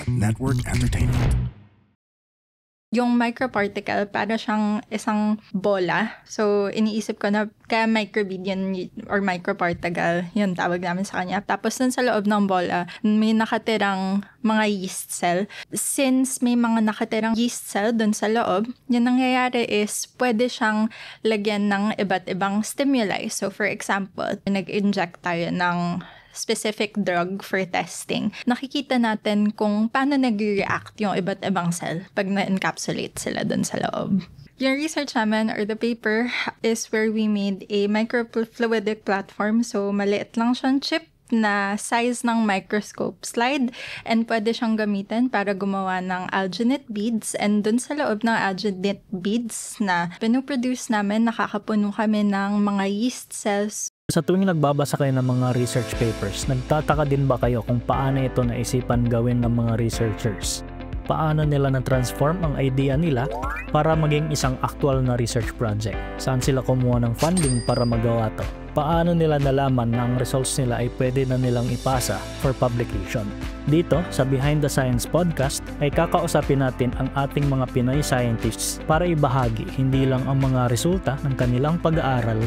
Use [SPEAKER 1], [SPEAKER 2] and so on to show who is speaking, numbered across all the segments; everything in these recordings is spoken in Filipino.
[SPEAKER 1] Network Entertainment.
[SPEAKER 2] Yung microparticle, para siyang isang bola. So, iniisip ko na kaya microbead yun, or microparticle, yun tawag namin sa kanya. Tapos dun sa loob ng bola, may nakatirang mga yeast cell. Since may mga nakatirang yeast cell dun sa loob, yung nangyayari is pwede siyang lagyan ng iba't ibang stimuli. So, for example, nag-inject tayo ng specific drug for testing, nakikita natin kung paano nag-react yung iba't ibang cell pag na-encapsulate sila dun sa loob. Yung research namin or the paper is where we made a microfluidic platform. So, maliit lang siyang chip na size ng microscope slide and pwede siyang gamitin para gumawa ng alginate beads, and dun sa loob ng alginate beads na pinuproduce namin, nakakapuno kami ng mga yeast cells.
[SPEAKER 3] Sa tuwing nagbabasa kayo ng mga research papers, nagtataka din ba kayo kung paano ito naisipan gawin ng mga researchers? Paano nila na-transform ang idea nila para maging isang actual na research project? Saan sila kumuha ng funding para magawa to? Paano nila nalaman na ang results nila ay pwede na nilang ipasa for publication? Dito, sa Behind the Science podcast, ay kakausapin natin ang ating mga Pinoy scientists para ibahagi hindi lang ang mga resulta ng kanilang pag-aaral,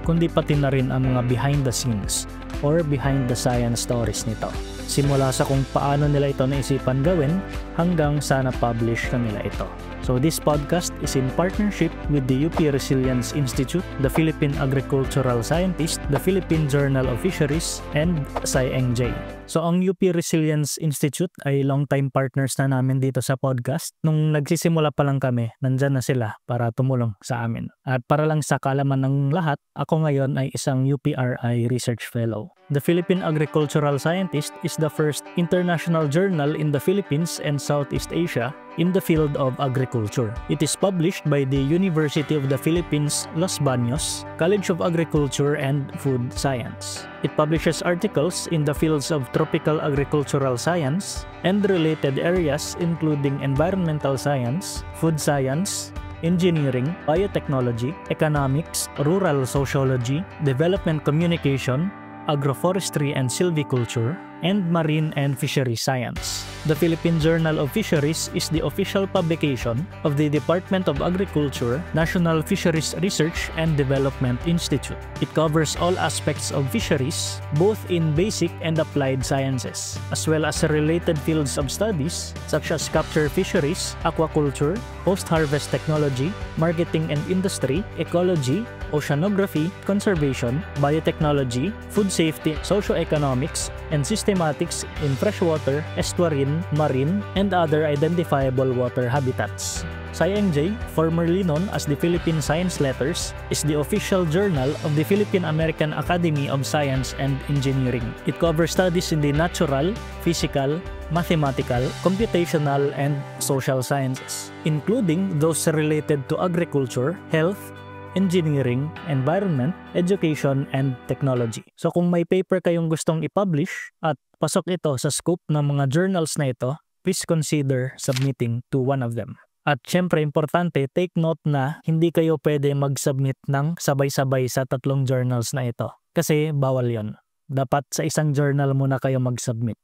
[SPEAKER 3] kundi pati na rin ang mga behind the scenes or behind the science stories nito. Simula sa kung paano nila ito naisipan gawin hanggang sa na-publish na nila ito. So this podcast is in partnership with the UP Resilience Institute, the Philippine Agricultural Scientist, the Philippine Journal of Fisheries, and SciEngJ. So ang UP Resilience Institute ay long-time partners na namin dito sa podcast. Nung nagsisimula pa lang kami, nandyan na sila para tumulong sa amin. At para lang sa kaalaman ng lahat, ako ngayon ay isang UPRI Research Fellow. The Philippine Agricultural Scientist is the first international journal in the Philippines and Southeast Asia in the field of agriculture. It is published by the University of the Philippines, Los Baños, College of Agriculture and Food Science. It publishes articles in the fields of tropical agricultural science and related areas including environmental science, food science, engineering, biotechnology, economics, rural sociology, development communication, agroforestry and silviculture, and marine and fishery science. The Philippine Journal of Fisheries is the official publication of the Department of Agriculture, National Fisheries Research and Development Institute. It covers all aspects of fisheries, both in basic and applied sciences, as well as related fields of studies such as capture fisheries, aquaculture, post-harvest technology, marketing and industry, ecology, oceanography, conservation, biotechnology, food safety, socioeconomics, and systematics in freshwater, estuarine, marine, and other identifiable water habitats. SciEngJ, formerly known as the Philippine Science Letters, is the official journal of the Philippine American Academy of Science and Engineering. It covers studies in the natural, physical, mathematical, computational, and social sciences, including those related to agriculture, health, engineering, environment, education, and technology. So kung may paper kayong gustong i-publish at pasok ito sa scope ng mga journals na ito, please consider submitting to one of them. At syempre, importante, take note na hindi kayo pwede mag-submit ng sabay-sabay sa 3 journals na ito. Kasi bawal yon. Dapat sa isang journal muna kayo mag-submit.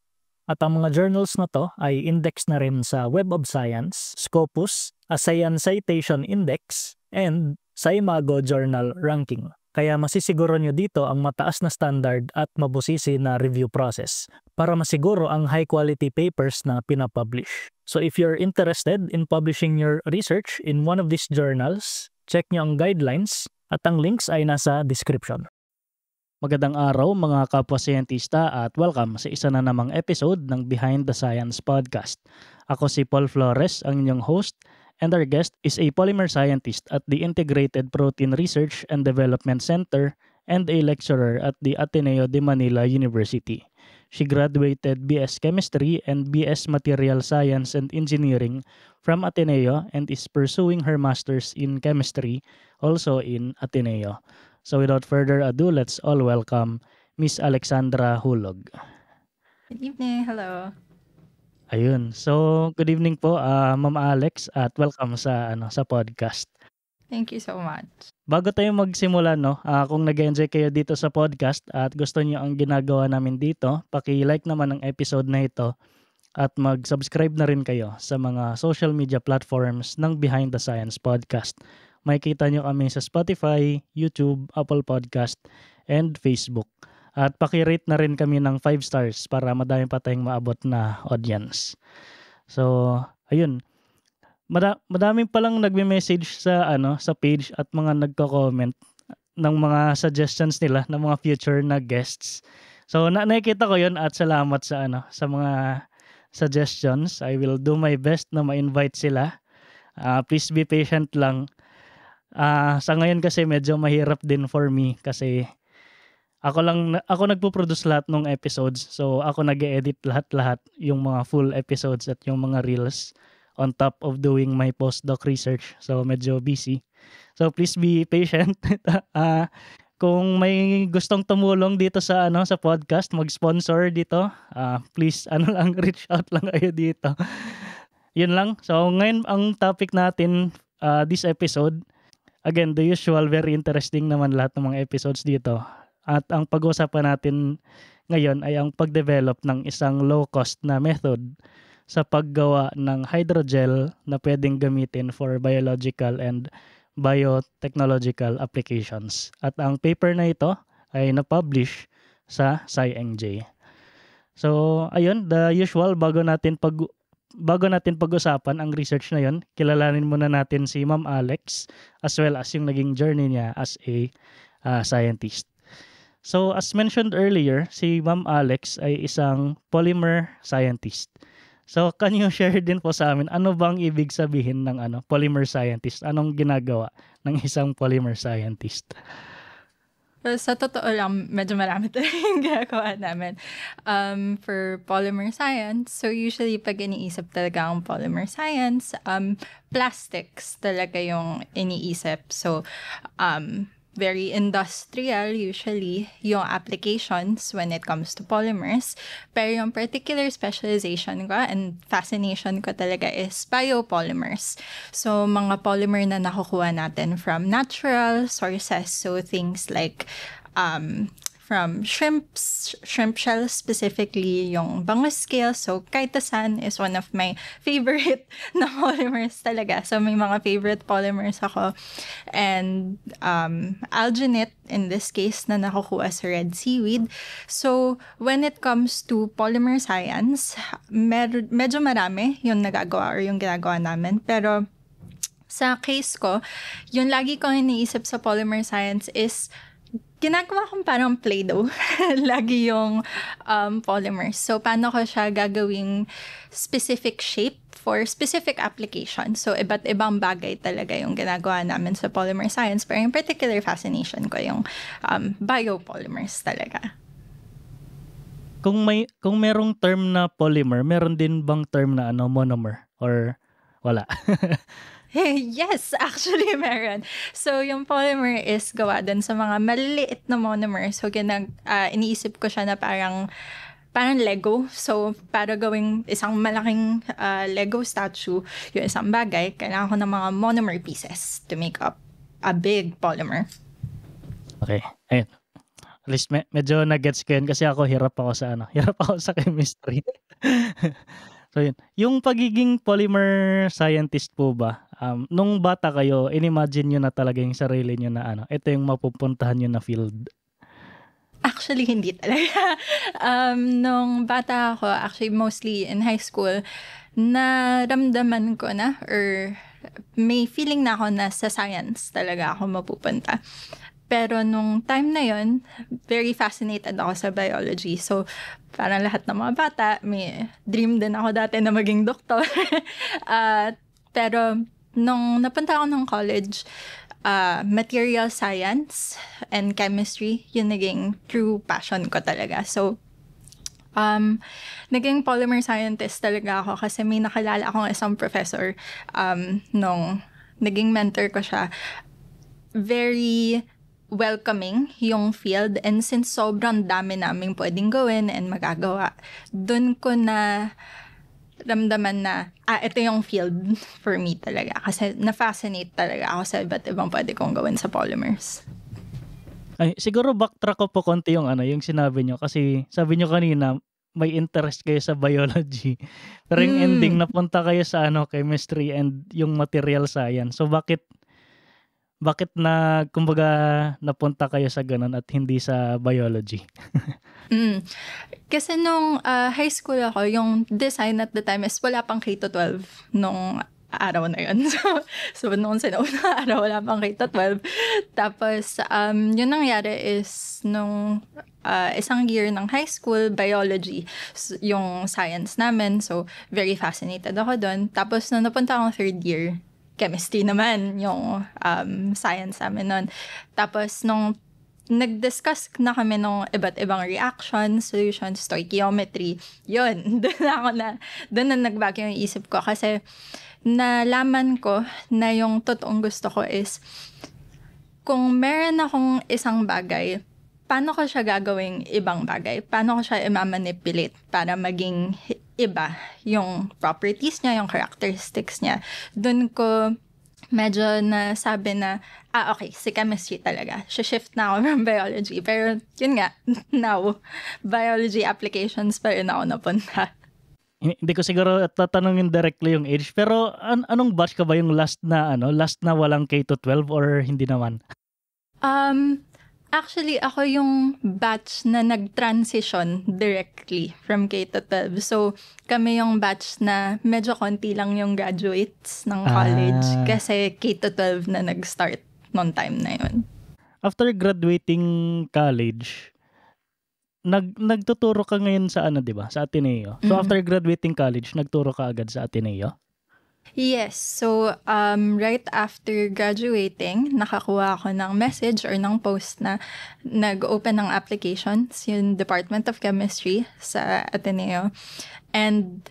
[SPEAKER 3] At ang mga journals na to ay index na rin sa Web of Science, Scopus, ASEAN Citation Index, and sa Imago Journal Ranking. Kaya masisiguro nyo dito ang mataas na standard at mabusisi na review process para masiguro ang high quality papers na pinapublish. So if you're interested in publishing your research in one of these journals, check nyo ang guidelines at ang links ay nasa description. Magandang araw mga kapwa-siyentista at welcome sa isa na namang episode ng Behind the Science podcast. Ako si Paul Flores, ang inyong host, and our guest is a polymer scientist at the Integrated Protein Research and Development Center and a lecturer at the Ateneo de Manila University. She graduated BS Chemistry and BS Material Science and Engineering from Ateneo and is pursuing her master's in chemistry also in Ateneo. So without further ado, let's all welcome Miss Alexandra Hulog.
[SPEAKER 2] Good evening, hello.
[SPEAKER 3] Ayun. So, good evening po, Ma'am Alex, at welcome sa podcast.
[SPEAKER 2] Thank you so much.
[SPEAKER 3] Bago tayo magsimula, kung nag-enjoy kayo dito sa podcast at gusto niyo ang ginagawa namin dito, paki-like naman ang episode na ito At mag-subscribe na rin kayo sa mga social media platforms ng Behind the Science Podcast. Makikita nyo kami sa Spotify, YouTube, Apple Podcast, and Facebook. At pakirate na rin kami ng 5 stars para madami pa tayong maabot na audience. So, ayun. Madaming palang nagme-message sa sa page at mga nagko-comment ng mga suggestions nila ng mga future na guests. So, nakikita ko 'yun at salamat sa mga suggestions. I will do my best na ma-invite sila. Please be patient lang. Sa ngayon kasi medyo mahirap din for me kasi ako nagpo-produce lahat ng episodes. So ako nag-e-edit lahat yung mga full episodes at yung mga reels on top of doing my postdoc research. So medyo busy. So please be patient. Kung may gustong tumulong dito sa podcast, mag-sponsor dito, please reach out lang kayo dito. Yun lang. So ngayon ang topic natin this episode, again, the usual, very interesting naman lahat ng mga episodes dito. At ang pag-uusapan natin ngayon ay ang pag-develop ng isang low-cost na method sa paggawa ng hydrogel na pwedeng gamitin for biological and biotechnological applications. At ang paper na ito ay na-publish sa SciENG. So, ayun, the usual, bago natin pag-usapan ang research na yon, kilalanin muna natin si Ma'am Alex as well as yung naging journey niya as a scientist. So, as mentioned earlier, si Ma'am Alex ay isang polymer scientist. So, can you share din po sa amin ano bang ibig sabihin ng polymer scientist? Anong ginagawa ng isang polymer scientist?
[SPEAKER 2] Sa totoo lang, medyo marami tayong ginagawa namin for polymer science. So usually, pag iniisip talaga ang polymer science, plastics talaga yung iniisip. So, very industrial usually yung applications when it comes to polymers. Pero yung particular specialization ko and fascination ko talaga is biopolymers. So, mga polymer na nakukuha natin from natural sources. So, things like from shrimp shells, specifically yung bangus scale. So, chitosan is one of my favorite na polymers talaga. So, may mga favorite polymers ako. And alginate, in this case, na nakukuha sa red seaweed. So, when it comes to polymer science, medyo marami yung nagagawa or yung ginagawa namin. Pero, sa case ko, yung lagi kong iniisip sa polymer science is ginagawa kong parang Play-Doh. Lagi yung polymers. So, paano ko siya gagawing specific shape for specific application. So, iba't ibang bagay talaga yung ginagawa namin sa polymer science. Pero yung particular fascination ko yung biopolymers talaga.
[SPEAKER 3] Kung merong term na polymer, meron din bang term na monomer? Or wala?
[SPEAKER 2] Yes, actually meron. So, yung polymer is gawa din sa mga maliliit na monomer. So, iniisip ko siya na parang Lego. So, para gawing isang malaking Lego statue, yung isang bagay, kailangan ko ng mga monomer pieces to make up a big polymer.
[SPEAKER 3] Okay. Ayun. At least medyo na-gets ko yun kasi hirap ako sa chemistry. So yun. Yung pagiging polymer scientist po ba, nung bata kayo, inimagine nyo na talaga yung sarili nyo na ito yung mapupuntahan nyo na field?
[SPEAKER 2] Actually, hindi talaga. Nung bata ako, actually mostly in high school, naramdaman ko na or may feeling na ako na sa science talaga ako mapupunta. Pero nung time na yon, very fascinated ako sa biology. So, parang lahat ng mga bata, may dream din ako dati na maging doktor. Pero nung napunta ako ng college, material science and chemistry, yun naging true passion ko talaga. So, naging polymer scientist talaga ako kasi may nakalala akong isang professor nung naging mentor ko siya. Very welcoming yung field, and since sobrang dami naming pwedeng gawin and magagawa, dun ko na ramdaman na ito yung field for me talaga kasi na-fascinate talaga ako sa iba't ibang pwede kong gawin sa polymers.
[SPEAKER 3] Ay, siguro backtrack ko po konti yung yung sinabi nyo kasi sabi nyo kanina may interest kayo sa biology. Pero yung ending napunta kayo sa chemistry and yung material science. So bakit kumbaga napunta kayo sa ganun at hindi sa biology?
[SPEAKER 2] Kasi nung high school ako, yung design at the time is wala pang K-12 nung araw na yun. So nung sinaunang araw, wala pang K-12. Tapos, yun nangyari is nung isang year ng high school, biology, yung science namin. So, very fascinated ako doon. Tapos, nung napunta akong third year, chemistry naman yung science namin nun. Tapos, nung nag-discuss na kami ng iba't ibang reactions, solutions, stoichiometry, yun, doon na nagbago yung isip ko. Kasi, nalaman ko na yung totoong gusto ko is, kung meron akong isang bagay, paano ko siya gagawing ibang bagay? Paano ko siya i-manipulate para maging iba yung properties niya, yung characteristics niya? Doon ko medyo nasabi na, okay, si chemistry talaga. Shift na ako from biology. Pero yun nga, now, biology applications pa rin ako napunta.
[SPEAKER 3] Hindi ko siguro tatanungin directly yung age, pero anong batch ka ba yung last na walang K-12 or hindi naman?
[SPEAKER 2] Actually, ako yung batch na nag-transition directly from K-12. So, kami yung batch na medyo konti lang yung graduates ng college kasi K-12 na nag-start noong time na yun.
[SPEAKER 3] After graduating college, nagtuturo ka ngayon sa di ba? Sa Ateneo. So, after graduating college, nagturo ka agad sa Ateneo?
[SPEAKER 2] Yes. So, right after graduating, nakakuha ako ng message or ng post na nag-open ng applications yung Department of Chemistry sa Ateneo. And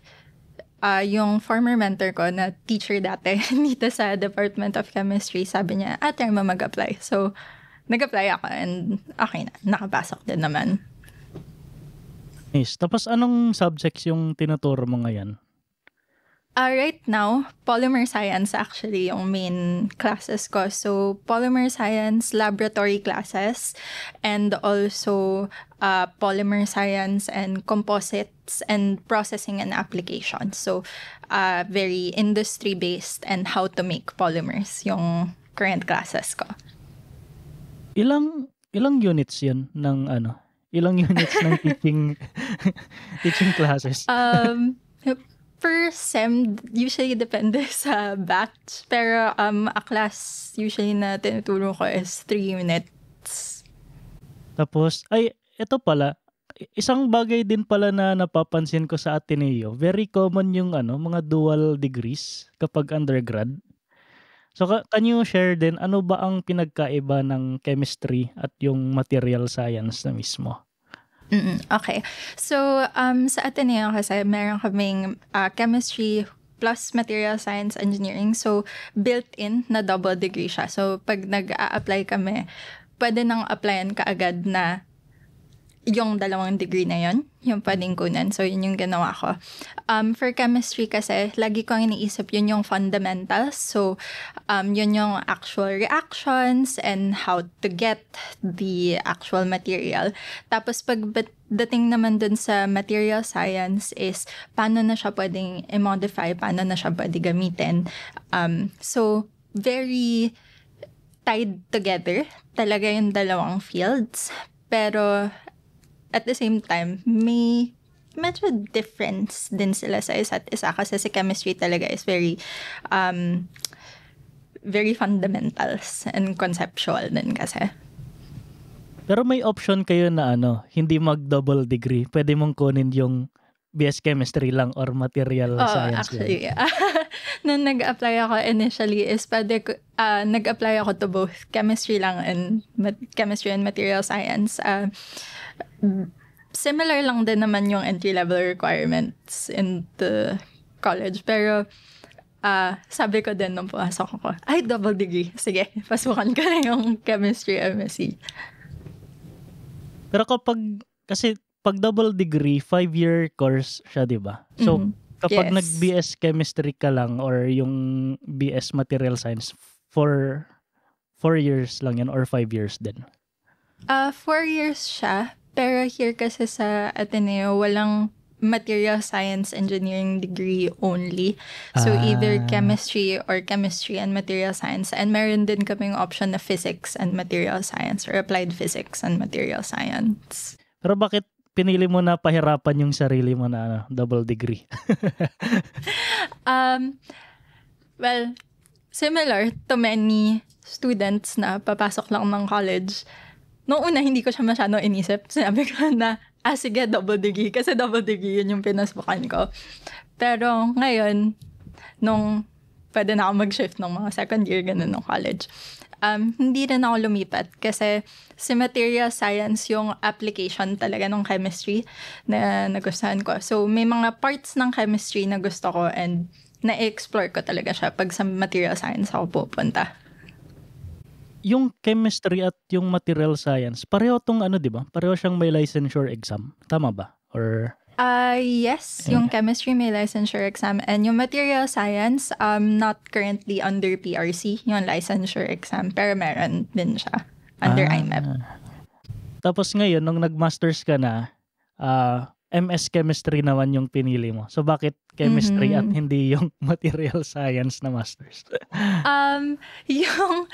[SPEAKER 2] yung former mentor ko na teacher dati dito sa Department of Chemistry, sabi niya, try mo mag-apply. So, nag-apply ako and okay na, nakapasok din naman.
[SPEAKER 3] Nice. Tapos anong subjects yung tinuturo mo ngayon?
[SPEAKER 2] Right now, polymer science actually yung main classes ko. So, polymer science laboratory classes and also polymer science and composites and processing and applications. So, very industry-based and how to make polymers yung current classes ko.
[SPEAKER 3] Ilang units yun ng Ilang units ng teaching classes?
[SPEAKER 2] Per sem, usually depende sa batch. Pero a class usually na tinuturo ko is 3 units.
[SPEAKER 3] Tapos, ito pala, isang bagay din pala na napapansin ko sa Ateneo, very common yung mga dual degrees kapag undergrad. So, can you share din, ano ba ang pinagkaiba ng chemistry at yung material science na mismo?
[SPEAKER 2] Okay. So, sa Ateneo kasi meron kaming chemistry plus material science engineering. So, built-in na double degree siya. So, pag nag-a-apply kami, pwede nang applyan kaagad na yung 2 degree na yun, yung pwedeng kunan. So, yun yung ginawa ko. For chemistry kasi, lagi kong iniisip yun yung fundamentals. So, yun yung actual reactions and how to get the actual material. Tapos, pagdating naman dun sa material science is, paano na siya pwedeng i-modify, paano na siya pwede gamitin. So, very tied together talaga yung 2 fields. Pero, at the same time, may medyo difference din sila sa isa't isa kasi si chemistry talaga is very very fundamentals and conceptual din kasi.
[SPEAKER 3] Pero may option kayo na hindi mag-double degree. Pwede mong kunin yung BS Chemistry lang or Material Science
[SPEAKER 2] actually, nung nag-apply ako initially is nag-apply ako to both chemistry lang and chemistry and material science. Similar lang din naman yung entry-level requirements in the college. Pero sabi ko din nung pumasok ako, double degree. Sige, pasukan ka na yung chemistry MSc.
[SPEAKER 3] Pero kasi pag double degree, 5-year course siya, di ba? So, kapag nag-BS chemistry ka lang or yung BS material science, 4 years lang yan or 5 years din?
[SPEAKER 2] 4 years siya, Pero here kasi sa Ateneo, walang material science engineering degree only. So either chemistry or chemistry and material science. And meron din kaming option na physics and material science or applied physics and material science.
[SPEAKER 3] Pero bakit pinili mo na pahirapan yung sarili mo na double degree?
[SPEAKER 2] Well, similar to many students na papasok lang ng college, noong una hindi ko siya masyado inisip. Sinabi ko na, sige, double degree. Kasi double degree yun yung pinasukan ko. Pero ngayon, nung pwede na ako mag-shift ng mga second year ganun ng college, hindi rin ako lumipat. Kasi si material science yung application talaga ng chemistry na nagustuhan ko. So may mga parts ng chemistry na gusto ko and na-explore ko talaga siya pag sa material science ako pupunta.
[SPEAKER 3] Yung chemistry at yung material science, pareho tong di ba? Pareho siyang may licensure exam. Tama ba? Or
[SPEAKER 2] yes, yung chemistry may licensure exam and yung material science not currently under PRC, yung licensure exam, pero meron din siya under IMEP.
[SPEAKER 3] Tapos ngayon nung nag-masters ka na, MS Chemistry naman yung pinili mo. So bakit chemistry at hindi yung material science na masters?
[SPEAKER 2] Yung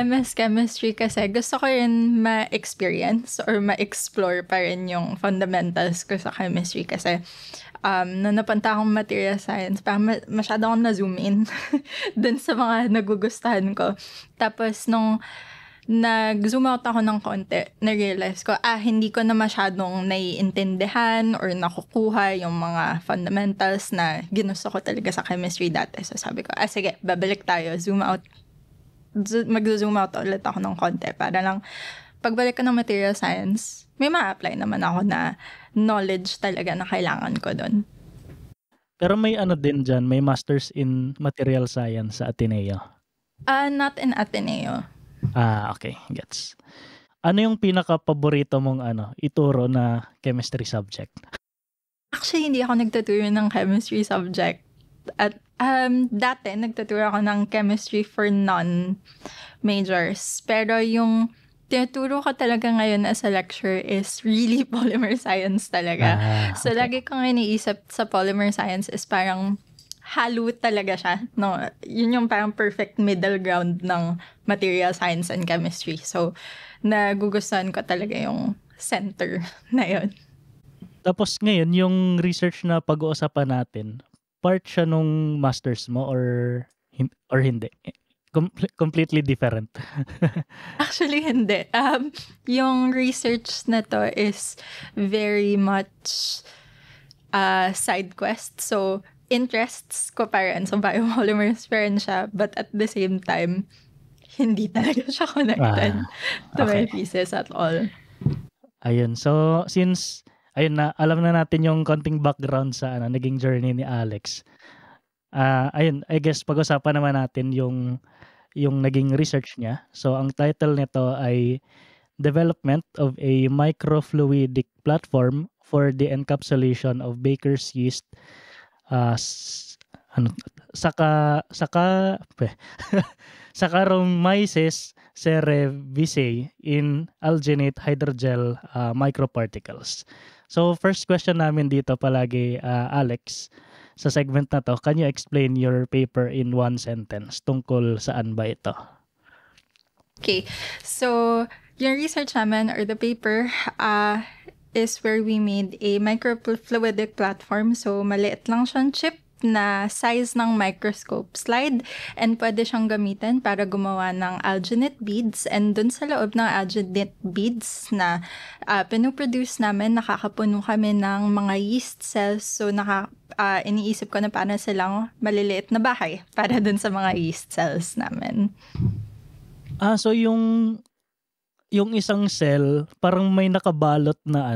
[SPEAKER 2] MS Chemistry kasi gusto ko rin ma-experience or ma-explore pa rin yung fundamentals ko sa chemistry kasi nung napunta akong material science, parang masyado akong na-zoom in dun sa mga nagugustuhan ko. Tapos nung nag-zoom out ako ng konti, na-realize ko, hindi ko na masyadong naiintindihan or nakukuha yung mga fundamentals na ginusto ko talaga sa chemistry dati. So sabi ko, sige, babalik tayo, zoom out. Mag-zoom out ulit ako ng konti para lang pagbalik ko ng material science, may ma-apply naman ako na knowledge talaga na kailangan ko doon.
[SPEAKER 3] Pero may din dyan, may masters in material science sa Ateneo?
[SPEAKER 2] Not in Ateneo.
[SPEAKER 3] Okay. Gets. Ano yung pinaka-paborito mong ituro na chemistry subject?
[SPEAKER 2] Actually, hindi ako nagtuturo ng chemistry subject. At dati, nagtuturo ako ng chemistry for non-majors. Pero yung tinuturo ko talaga ngayon as a lecture is really polymer science talaga. Okay. So, lagi kong iniisip sa polymer science is parang halo talaga siya. No, yun yung parang perfect middle ground ng material science and chemistry. So, nagugustuhan ko talaga yung center na yun.
[SPEAKER 3] Tapos ngayon, yung research na pag-uusapan natin, part siya nung masters mo or hindi? Completely different.
[SPEAKER 2] Actually, hindi. Yung research na to is very much side quest. So, interests ko pa rin. So, biopolymers pa rin siya. But at the same time, hindi talaga siya connected to my thesis at all.
[SPEAKER 3] Ayun. So, since, alam na natin yung konting background sa naging journey ni Alex. Ayun, I guess pag-usapan naman natin yung naging research niya. So, ang title nito ay Development of a Microfluidic Platform for the Encapsulation of Baker's Yeast Saccharomyces cerevisiae in alginate hydrogel microparticles. So first question namin dito palagi, Alex, sa segment na to, can you explain your paper in one sentence? Tungkol saan ba ito?
[SPEAKER 2] Okay, so yung research namin or the paper is where we made a microfluidic platform. So, maliit lang siyang chip na size ng microscope slide and pwede siyang gamitin para gumawa ng alginate beads. And dun sa loob ng alginate beads na pinuproduce namin, nakakapuno kami ng mga yeast cells. So, iniisip ko na paano silang maliliit na bahay para dun sa mga yeast cells namin.
[SPEAKER 3] So yung isang cell, parang may nakabalot na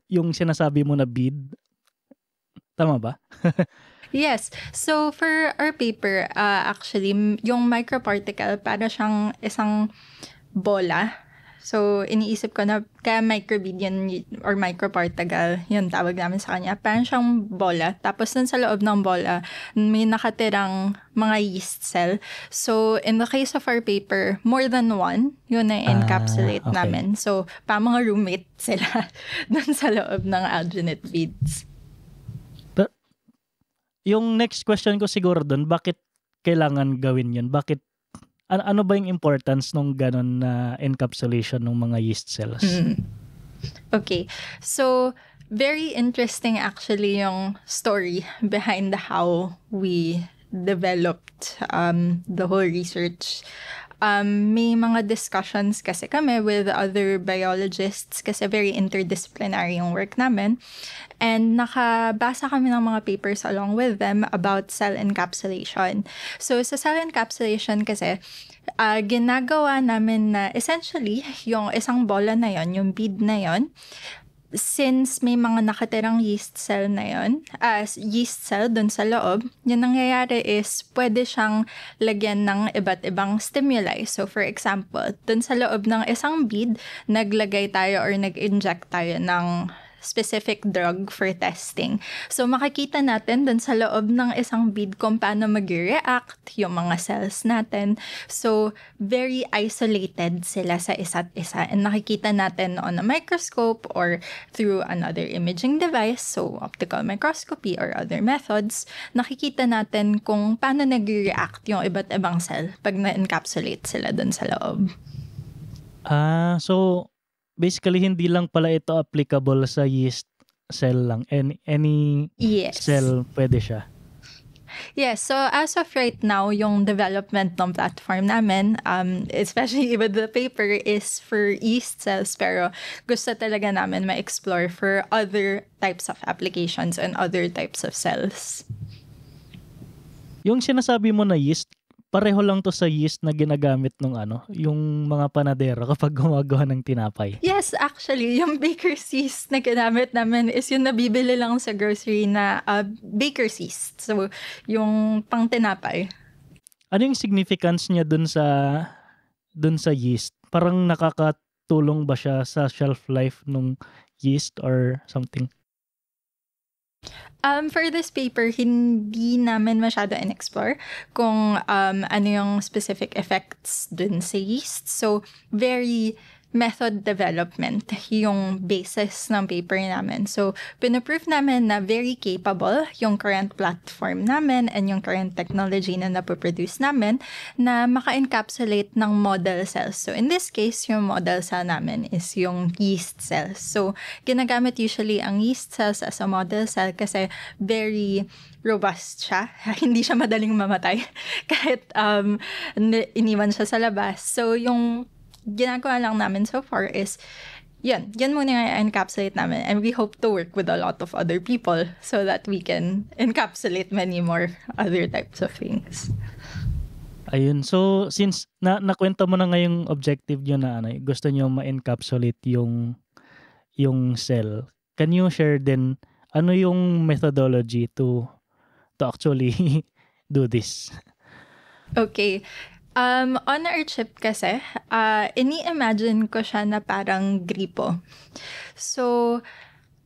[SPEAKER 3] yung sinasabi mo na bead. Tama ba?
[SPEAKER 2] Yes. So, for our paper, actually, yung microparticle, para siyang isang bola So, iniisip ko na, kaya microbead yun, or microparticle, yun tawag namin sa kanya. Parang siyang bola. Tapos dun sa loob ng bola, may nakatirang mga yeast cell. So, in the case of our paper, more than one, yun na encapsulate
[SPEAKER 3] okay.
[SPEAKER 2] namin. So, pa mga roommate sila dun sa loob ng alginate beads.
[SPEAKER 3] But, yung next question ko siguro dun, bakit kailangan gawin yun? Bakit ano ba yung importance nung ganon na encapsulation ng mga yeast cells?
[SPEAKER 2] Okay. So, very interesting actually yung story behind how we developed the whole research. May mga discussions kasi kami with other biologists kasi very interdisciplinary yung work namin. And nakabasa kami ng mga papers along with them about cell encapsulation. So, sa cell encapsulation kasi, ginagawa namin na essentially, yung isang bola na yon, yung bead na yon, since may mga nakatirang yeast cell na yon, yeast cell dun sa loob, yung nangyayari is pwede siyang lagyan ng iba't ibang stimuli. So for example, dun sa loob ng isang bead, naglagay tayo or nag-inject tayo ng specific drug for testing. So makikita natin dun sa loob ng isang bead kung paano mag-react yung mga cells natin. So very isolated sila sa isa't isa, and nakikita natin on a microscope or through another imaging device, so optical microscopy or other methods, nakikita natin kung paano nag-react yung iba't ibang cell pag na-encapsulate sila dun sa loob.
[SPEAKER 3] So basically, hindi lang pala ito applicable sa yeast cell lang. Any
[SPEAKER 2] Yes.
[SPEAKER 3] cell pwede siya.
[SPEAKER 2] Yes, so as of right now, yung development ng platform namin, especially with the paper, is for yeast cells, pero gusto talaga namin ma-explore for other types of applications and other types of cells.
[SPEAKER 3] Yung sinasabi mo na yeast, pareho lang to sa yeast na ginagamit nung yung mga panadero kapag gumagawa ng tinapay.
[SPEAKER 2] Yes, actually, yung baker's yeast na ginamit namin is yung nabibili lang sa grocery na baker's yeast. So, yung pang tinapay.
[SPEAKER 3] Ano yung significance niya dun sa yeast? Parang nakakatulong ba siya sa shelf life nung yeast or something?
[SPEAKER 2] For this paper, hindi namin masyado in-explore kung ano yung specific effects dun sa yeast. So, very method development yung basis ng paper namin. So, pinaprove namin na very capable yung current platform namin and yung current technology na napoproduce namin na maka-encapsulate ng model cells. So, in this case, yung model cell namin is yung yeast cells. So, ginagamit usually ang yeast cells as a model cell kasi very robust siya. Hindi siya madaling mamatay kahit iniwan siya sa labas. So, yung ginagawa lang namin so far is yan muna yung encapsulate namin, and we hope to work with a lot of other people so that we can encapsulate many more other types of things.
[SPEAKER 3] Ayun, so since nakwento mo na ngayong objective nyo na gusto nyo ma-encapsulate yung cell, can you share din ano yung methodology to actually do this?
[SPEAKER 2] Okay. On our chip kasi, ini-imagine ko siya na parang gripo. So,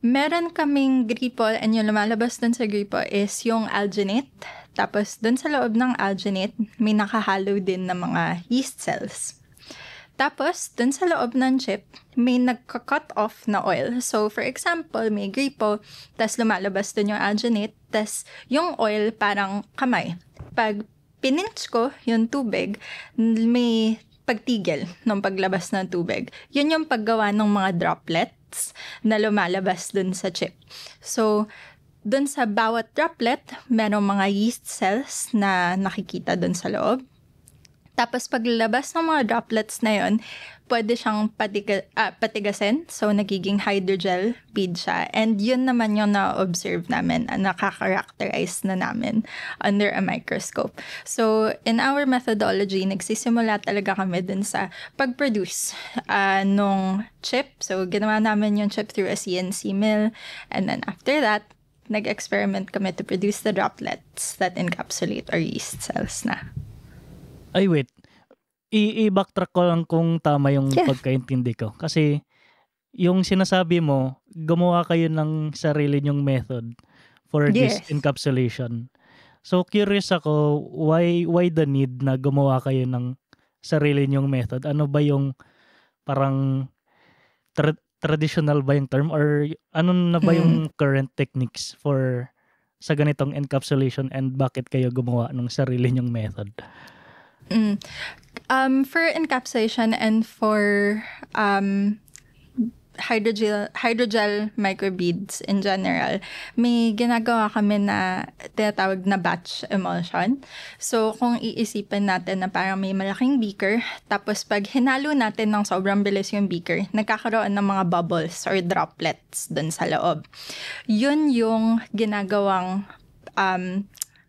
[SPEAKER 2] meron kaming gripo, and yung lumalabas dun sa gripo is yung alginate. Tapos, dun sa loob ng alginate, may nakahalo din na mga yeast cells. Tapos, dun sa loob ng chip, may nagka-cut off na oil. So, for example, may gripo, tas lumalabas dun yung alginate, tas yung oil parang kamay. Pag pininch ko yung tubig, may pagtigil ng paglabas ng tubig. Yun yung paggawa ng mga droplets na lumalabas dun sa chip. So, dun sa bawat droplet, merong mga yeast cells na nakikita dun sa loob. Tapos paglabas ng mga droplets na yun, pwede siyang patigasin. So, nagiging hydrogel bead siya. And yun naman yung na-observe namin, nakaka-characterize na namin under a microscope. So, in our methodology, nagsisimula talaga kami dun sa pag-produce nung chip. So, ginawa namin yung chip through a CNC mill. And then after that, nag-experiment kami to produce the droplets that encapsulate our yeast cells na.
[SPEAKER 3] Ay, wait. I-backtrack ko lang kung tama yung
[SPEAKER 2] Yeah.
[SPEAKER 3] pagkaintindi ko. Kasi yung sinasabi mo, gumawa kayo ng sarili nyong method for this
[SPEAKER 2] Yes.
[SPEAKER 3] encapsulation. So curious ako, why the need na gumawa kayo ng sarili nyong method? Ano ba yung parang traditional ba yung term, or ano na ba yung current techniques for sa ganitong encapsulation, and bakit kayo gumawa ng sarili nyong method?
[SPEAKER 2] For encapsulation and for hydrogel microbeads in general, may ginagawa kami na tinatawag na batch emulsion. So, kung iisipin natin na parang may malaking beaker, tapos pag hinalo natin ng sobrang bilis yung beaker, nagkakaroon ng mga bubbles or droplets dun sa loob. Yun yung ginagawang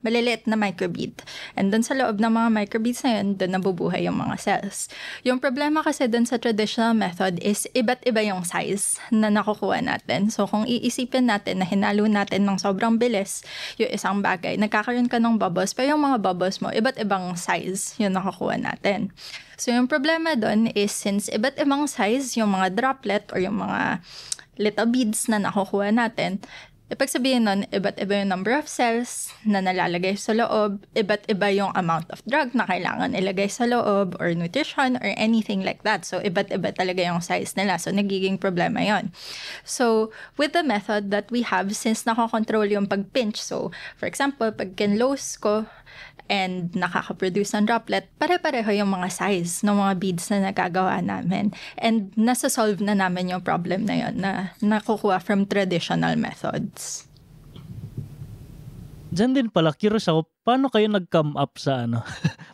[SPEAKER 2] maliliit na microbead. And dun sa loob ng mga microbeads na yun, dun nabubuhay yung mga cells. Yung problema kasi dun sa traditional method is iba't iba yung size na nakukuha natin. So kung iisipin natin na hinalo natin ng sobrang bilis yung isang bagay, nagkakaroon ka ng bubbles, pero yung mga bubbles mo, iba't ibang size yung nakukuha natin. So yung problema dun is since iba't ibang size yung mga droplet or yung mga little beads na nakukuha natin, ibig sabihin nun, iba't iba yung number of cells na nalalagay sa loob, iba't iba yung amount of drug na kailangan ilagay sa loob, or nutrition, or anything like that. So, iba't iba talaga yung size nila. So, nagiging problema yon. So, with the method that we have, since nakakontrol yung pag-pinch, so, for example, pag kinlose ko, and nakaka-produce ng droplet, pare-pareho yung mga size ng mga beads na nagagawa namin. And nasa-solve na namin yung problem na yun na nakukuha from traditional methods.
[SPEAKER 3] Diyan din pala, curious ako, paano kayo nag-come up sa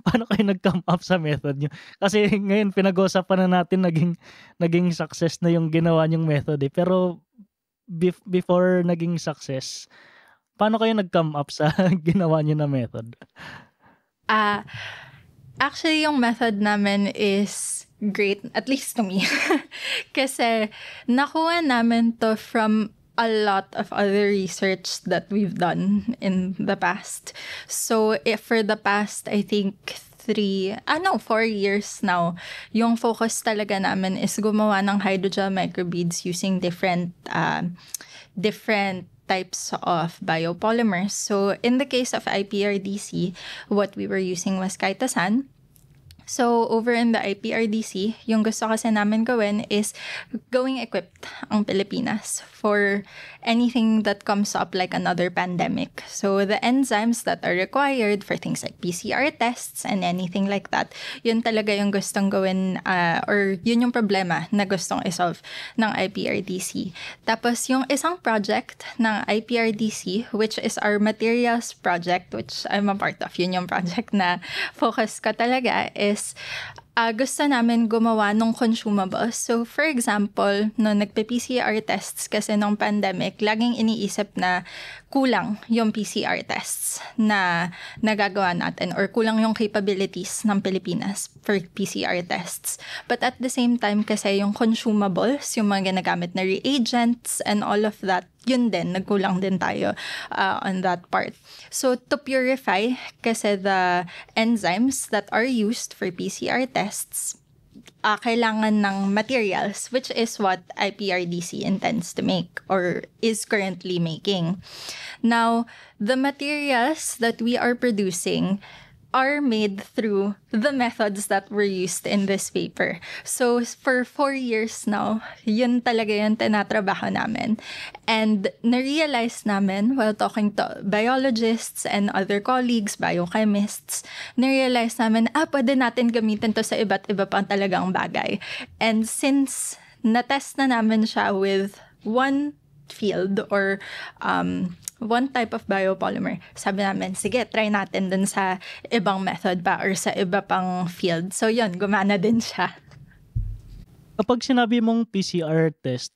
[SPEAKER 3] paano kayo nag-come up sa method nyo? Kasi ngayon pinag-uusapan na natin naging success na yung ginawa nyong method eh. Pero before naging success, paano kayo nag-come up sa ginawa nyo na method?
[SPEAKER 2] Actually, yung method namin is great, at least to me. Kasi nakuha namin to from a lot of other research that we've done in the past. So, if for the past, I think, 4 years now, yung focus talaga namin is gumawa ng hydrogel microbeads using different types of biopolymers. So, in the case of IPRDC, what we were using was chitosan. So, over in the IPRDC, yung gusto kasi namin gawin is going equipped ang Pilipinas for anything that comes up like another pandemic. So, the enzymes that are required for things like PCR tests and anything like that, yun talaga yung gustong gawin, or yun yung problema na gustong isolve ng IPRDC. Tapos, yung isang project ng IPRDC, which is our materials project, which I'm a part of, yun yung project na focus ko talaga, is gusto namin gumawa ng consumables. So, for example, no nagpe-PCR tests kasi nung pandemic, laging iniisip na kulang yung PCR tests na nagagawa natin, or kulang yung capabilities ng Pilipinas for PCR tests. But at the same time, kasi yung consumables, yung mga ginagamit na reagents and all of that, yun din, nagkulang din tayo on that part. So, to purify, kasi the enzymes that are used for PCR tests, kailangan ng materials, which is what IPRDC intends to make or is currently making. Now, the materials that we are producing are made through the methods that were used in this paper. So, for 4 years now, yun talaga yung tinatrabaho namin. And na-realize namin, while talking to biologists and other colleagues, biochemists, na-realize namin, pwede natin gamitin to sa iba't iba pang talagang bagay. And since na-test na namin siya with one field or one type of biopolymer, sabi namin, sige, try natin dun sa ibang method pa or sa iba pang field. So yun, gumana din siya.
[SPEAKER 3] Kapag sinabi mong PCR test,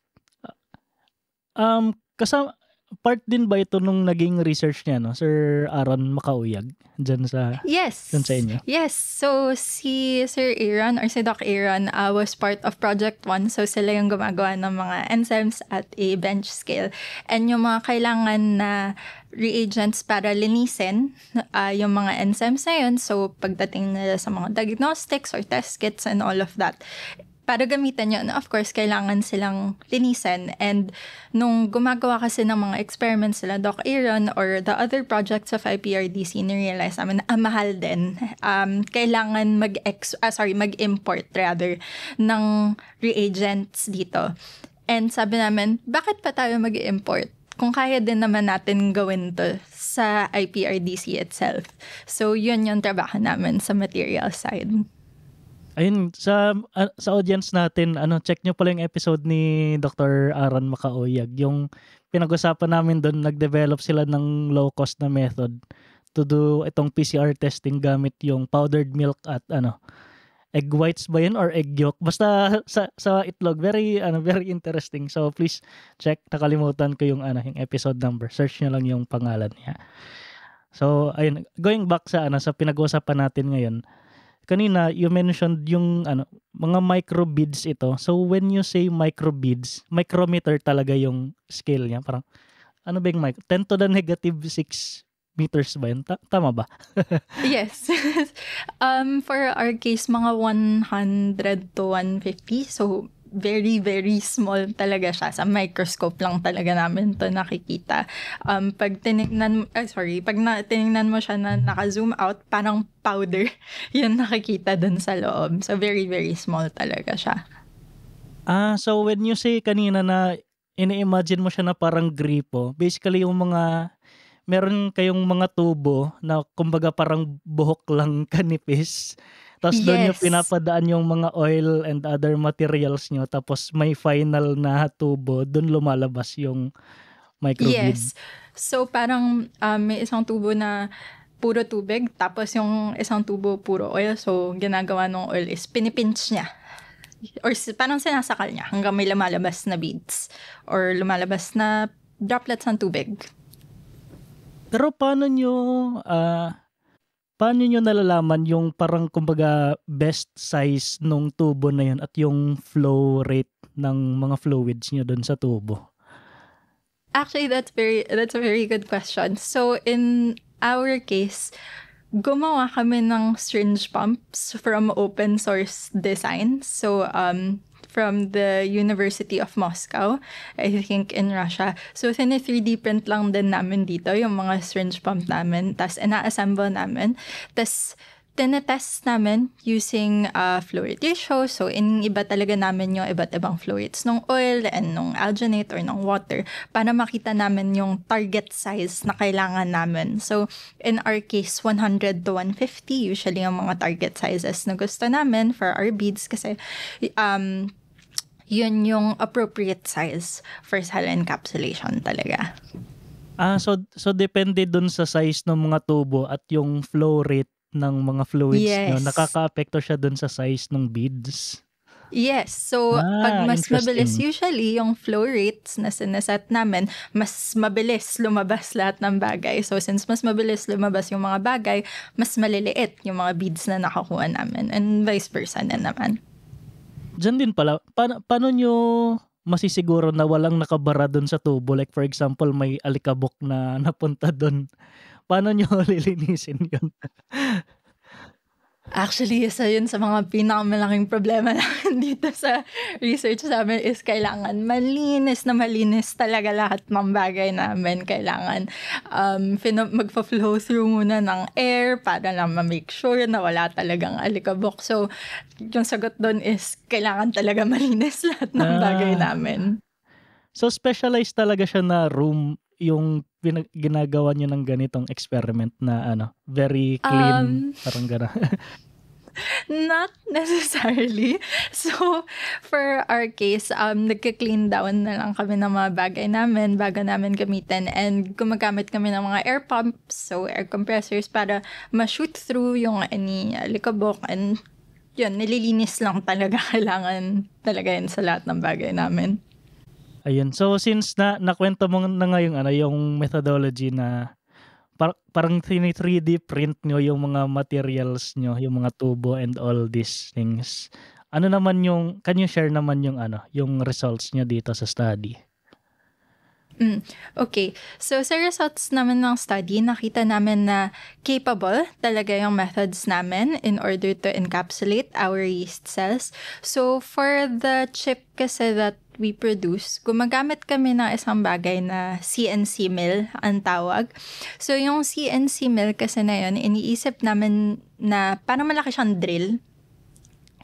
[SPEAKER 3] part din ba ito nung naging research niya, no? Sir Aaron Macauyag, dyan sa inyo?
[SPEAKER 2] Yes. So, si Sir Aaron or si Doc Aaron was part of Project 1. So, sila yung gumagawa ng mga enzymes at a bench scale. And yung mga kailangan na reagents para linisin yung mga enzymes na yun. So, pagdating nila sa mga diagnostics or test kits and all of that, para gamitan yun, of course, kailangan silang linisin. And nung gumagawa kasi ng mga experiments sila, Doc Aaron or the other projects of IPRDC, na-realize namin na mahal din. Kailangan mag-import rather ng reagents dito. And sabi namin, bakit pa tayo mag-import? Kung kaya din naman natin gawin to sa IPRDC itself. So, yun yung trabaho namin sa material side.
[SPEAKER 3] Ayun, sa audience natin, check nyo pala yung episode ni Dr. Aaron Macauyag. Yung pinag-usapan namin doon, nag-develop sila ng low-cost na method to do itong PCR testing gamit yung powdered milk at egg whites ba yun or egg yolk? Basta sa itlog, very interesting. So please check, nakalimutan ko yung episode number. Search nyo lang yung pangalan niya. So ayun, going back sa pinag-usapan natin ngayon. Kanina, you mentioned yung mga microbeads ito. So, when you say microbeads, micrometer talaga yung scale niya. Parang, ano ba yung 10 to the negative 6 meters ba yun? Tama ba?
[SPEAKER 2] Yes. For our case, mga 100 to 150. So, very, very small talaga siya. Sa microscope lang talaga namin to nakikita. Pag tinignan mo siya na naka-zoom out, parang powder yun nakikita dun sa loob. So, very, very small talaga siya.
[SPEAKER 3] So when you say kanina na ini-imagine mo siya na parang gripo, basically yung meron kayong mga tubo na kumbaga parang buhok lang kanipis. Tapos doon yung pinapadaan yung mga oil and other materials nyo. Tapos may final na tubo. Doon lumalabas yung microbead.
[SPEAKER 2] Yes. So parang may isang tubo na puro tubig. Tapos yung isang tubo puro oil. So ginagawa ng oil is pinipinch niya. Or parang sinasakal niya hanggang may lumalabas na beads. Or lumalabas na droplets ng tubig.
[SPEAKER 3] Pero paano nyo nalalaman yung parang kumbaga best size nung tubo na yun at yung flow rate ng mga fluids nyo dun sa tubo?
[SPEAKER 2] Actually, that's a very good question. So in our case, gumawa kami ng syringe pumps from open source design. So from the University of Moscow, I think in Russia. So, 3D print lang din namin dito yung mga syringe pump namin. Tapos, ina-assemble namin. Tapos, tinetest namin using fluid ratio. So, iba talaga namin yung iba't ibang fluids ng oil and ng alginate or ng water para makita namin yung target size na kailangan namin. So, in our case, 100 to 150 usually yung mga target sizes na gusto namin for our beads kasi yun yung appropriate size for cell encapsulation talaga.
[SPEAKER 3] So depende dun sa size ng mga tubo at yung flow rate ng mga fluids nyo. Nakaka-apekto siya dun sa size ng beads.
[SPEAKER 2] Yes. So, pag mas mabilis usually yung flow rates na sineset namin, mas mabilis lumabas lahat ng bagay. So, since mas mabilis lumabas yung mga bagay, mas maliliit yung mga beads na nakakuha namin. And vice versa na naman.
[SPEAKER 3] Diyan din pala, paano nyo masisiguro na walang nakabara doon sa tubo? Like for example, may alikabok na napunta doon. Paano nyo lilinisin yun?
[SPEAKER 2] Actually, isa yun sa mga pinakamalaking problema namin dito sa research namin is kailangan malinis talaga lahat ng bagay namin. Kailangan magpa-flow through muna ng air para lang ma-make sure na wala talagang alikabok. So, yung sagot doon is kailangan talaga malinis lahat ng bagay namin.
[SPEAKER 3] So, specialized talaga siya na room yung ginagawa niyo ng ganitong experiment na very clean, parang gano'n.
[SPEAKER 2] Not necessarily. So, for our case, nagka-clean down na lang kami ng mga bagay namin bago namin gamitin and gumagamit kami ng mga air pumps, so air compressors para ma-shoot through yung any alikabok and yun, nililinis lang talaga. Kailangan talaga yun sa lahat ng bagay namin.
[SPEAKER 3] Ayun. So since nakwento mo na nga yung methodology na parang 3D print nyo yung mga materials nyo, yung mga tubo and all these things. Ano naman can you share naman yung results nyo dito sa study?
[SPEAKER 2] Okay. So, sa results naman ng study, nakita namin na capable talaga yung methods namin in order to encapsulate our yeast cells. So, for the chip kasi that we produce, gumagamit kami ng isang bagay na CNC mill ang tawag. So, yung CNC mill kasi na yun, iniisip namin na parang malaki siyang drill.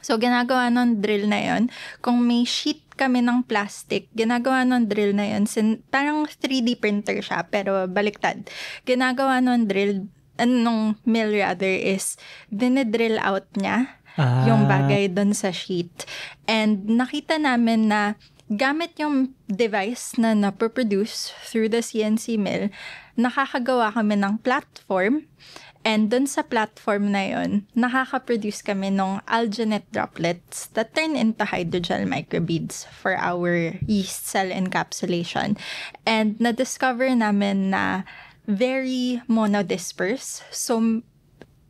[SPEAKER 2] So, ginagawa ng drill na yun, kung may sheet kami ng plastic, ginagawa ng drill na yun, parang 3D printer siya, pero baliktad. Ginagawa ng drill, nung mill rather, is dinidrill out niya yung bagay doon sa sheet. And nakita namin na gamit yung device na napoproduce through the CNC mill, nakakagawa kami ng platform. And dun sa platform na yun, nakaka-produce kami ng alginate droplets that turn into hydrogel microbeads for our yeast cell encapsulation. And na-discover namin na very monodisperse, so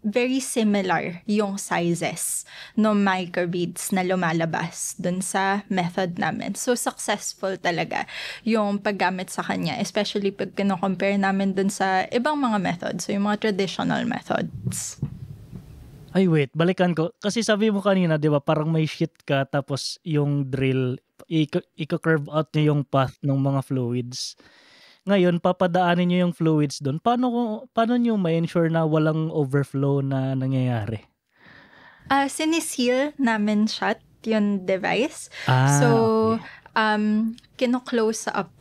[SPEAKER 2] very similar yung sizes ng microbeads na lumalabas dun sa method namin. So, successful talaga yung paggamit sa kanya, especially pag kino-compare namin dun sa ibang mga methods, so yung mga traditional methods.
[SPEAKER 3] Ay, wait, balikan ko. Kasi sabi mo kanina, di ba, parang may sheet ka, tapos yung drill, i-curve out niyo yung path ng mga fluids. Ngayon, papadaanin nyo yung fluids doon. Paano nyo ma-ensure na walang overflow na nangyayari?
[SPEAKER 2] Siniseal namin shut yung device.
[SPEAKER 3] Okay.
[SPEAKER 2] Kino-close up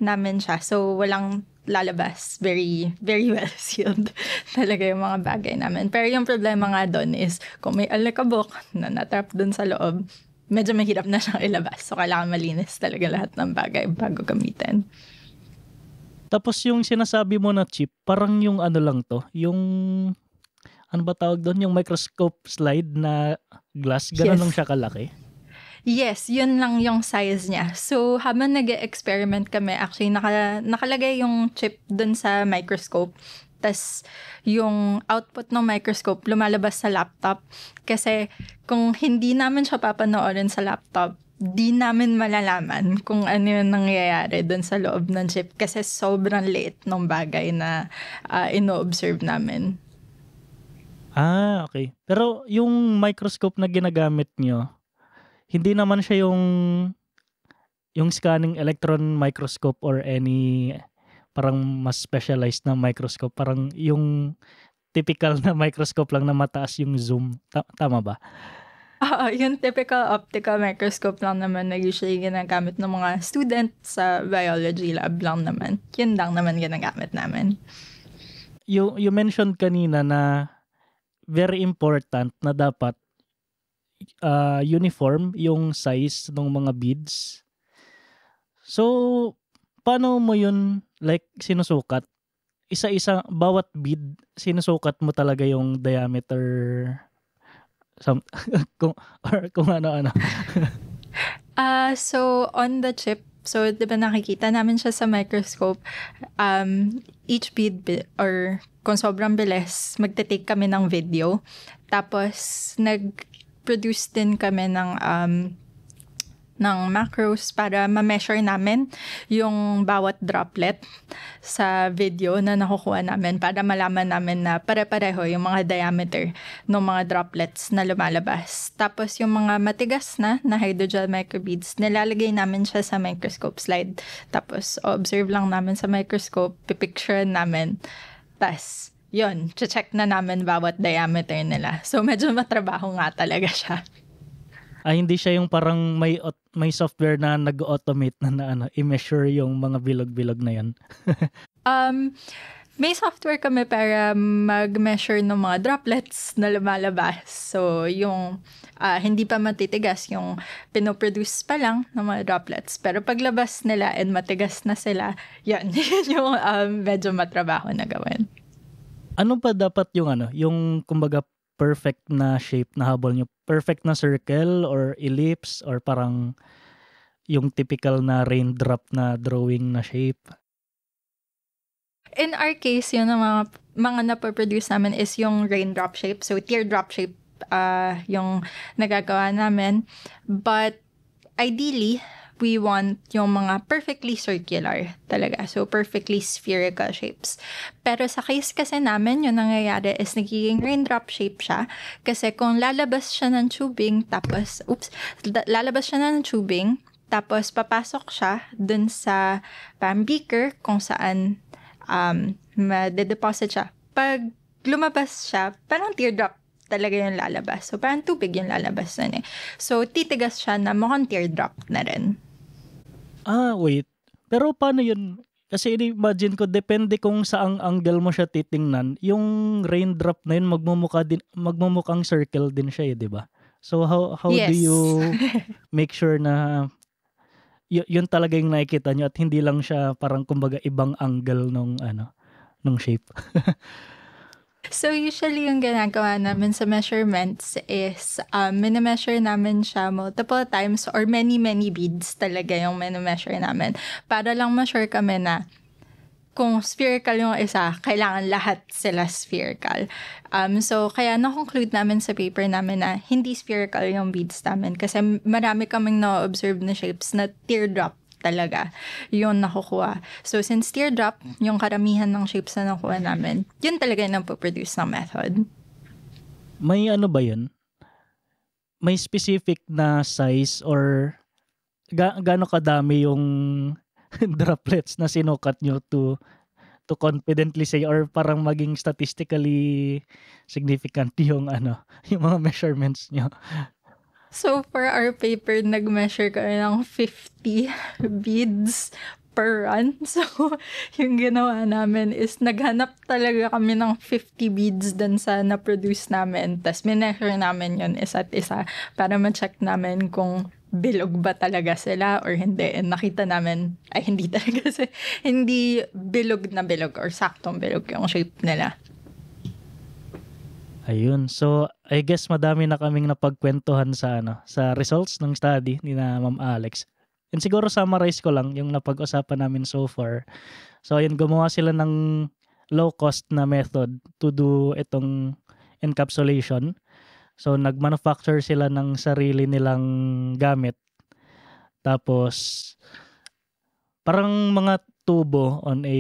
[SPEAKER 2] namin siya. So, walang lalabas. Very, very well sealed talaga yung mga bagay namin. Pero yung problema nga doon is, kung may alikabok na natrap doon sa loob, medyo mahirap na siyang ilabas. So, kailangan malinis talaga lahat ng bagay bago gamitin.
[SPEAKER 3] Tapos yung sinasabi mo na chip, parang yung lang to, yung ano ba tawag doon, yung microscope slide na glass, ganun lang siya kalaki?
[SPEAKER 2] Yes, yun lang yung size niya. So, habang nag-experiment kami, actually, nakalagay yung chip dun sa microscope. Tas yung output ng microscope lumalabas sa laptop. Kasi kung hindi namin siya papanoorin sa laptop, di namin malalaman kung ano yung nangyayari dun sa loob ng chip kasi sobrang liit ng bagay na ino-observe namin.
[SPEAKER 3] Okay. Pero yung microscope na ginagamit nyo, hindi naman siya yung scanning electron microscope or any parang mas specialized na microscope. Parang yung typical na microscope lang na mataas yung zoom. Tama ba?
[SPEAKER 2] Yung typical optical microscope lang naman na usually ginagamit ng mga student sa biology lab lang naman. Yun lang naman ginagamit namin.
[SPEAKER 3] You mentioned kanina na very important na dapat uniform yung size ng mga beads. So, paano mo yun sinusukat? Isa-isa, bawat bead, sinusukat mo talaga yung diameter kung ano-ano.
[SPEAKER 2] So, on the chip, so, di ba nakikita namin siya sa microscope, each bead, or kung sobrang bilis, magte-take kami ng video. Tapos, nag-produce din kami ng macros para ma-measure namin yung bawat droplet sa video na nakukuha namin para malaman namin na pare-pareho yung mga diameter ng mga droplets na lumalabas. Tapos yung mga matigas na hydrogel microbeads, nilalagay namin siya sa microscope slide. Tapos observe lang namin sa microscope, pipicture namin. Tas yun, check na namin bawat diameter nila. So medyo matrabaho nga talaga siya.
[SPEAKER 3] Hindi siya yung parang may software na nag-automate na i-measure yung mga bilog-bilog na yan.
[SPEAKER 2] May software kami para mag-measure ng mga droplets na lumalabas. So, yung hindi pa matitigas, yung pinoproduce pa lang ng mga droplets. Pero paglabas nila and matigas na sila, yun yung medyo matrabaho na gawin.
[SPEAKER 3] Ano pa dapat yung kumbaga perfect na shape na habol nyo? Perfect na circle or ellipse or parang yung typical na raindrop na drawing na shape?
[SPEAKER 2] In our case, yun ang mga napoproduce namin is yung raindrop shape. So, teardrop shape yung nagagawa namin. But, ideally, we want yung mga perfectly circular talaga. So, perfectly spherical shapes. Pero sa case kasi namin, yung nangyayari is nagiging raindrop shape siya. Kasi kung lalabas siya ng tubing, tapos papasok siya dun sa beaker kung saan madedeposit siya. Pag lumabas siya, parang teardrop talaga yung lalabas. So, parang tubig yung lalabas nun eh. So, titigas siya na mukhang teardrop na rin.
[SPEAKER 3] Wait. Pero paano yun? Kasi imagine ko, depende kung saang angle mo siya titingnan, yung raindrop na yun, magmumukhang circle din siya di ba? So, how
[SPEAKER 2] Yes.
[SPEAKER 3] do you make sure na yun talaga yung nakikita nyo at hindi lang siya parang kumbaga ibang angle nung shape?
[SPEAKER 2] So, usually yung ginagawa namin sa measurements is minimeasure namin siya multiple times or many beads talaga yung minimeasure namin para lang ma-sure kami na kung spherical yung isa, kailangan lahat sila spherical. So, kaya na-conclude namin sa paper namin na hindi spherical yung beads namin kasi marami kaming na-observe na shapes na teardrop talaga yun nakukuha. So, since teardrop, yung karamihan ng shapes na nakuha namin, yun talaga yung napoproduce ng method.
[SPEAKER 3] May ba yun? May specific na size or gaano kadami yung droplets na sinukat nyo to confidently say or parang maging statistically significant yung yung mga measurements nyo?
[SPEAKER 2] So, for our paper, nag-measure kami ng 50 beads per run. So, yung ginawa namin is naghanap talaga kami ng 50 beads dun sa na-produce namin. Tapos, mineasure namin yun isa't isa para ma-check namin kung bilog ba talaga sila or hindi. And nakita namin, hindi talaga hindi bilog na bilog or saktong bilog yung shape nila.
[SPEAKER 3] Ayun. So, I guess madami na kaming napagkwentuhan sa sa results ng study ni na Ma'am Alex. And siguro summarize ko lang yung napag-usapan namin so far. So, ayun, gumawa sila ng low-cost na method to do itong encapsulation. So, nag-manufacture sila ng sarili nilang gamit. Tapos, parang mga tubo on a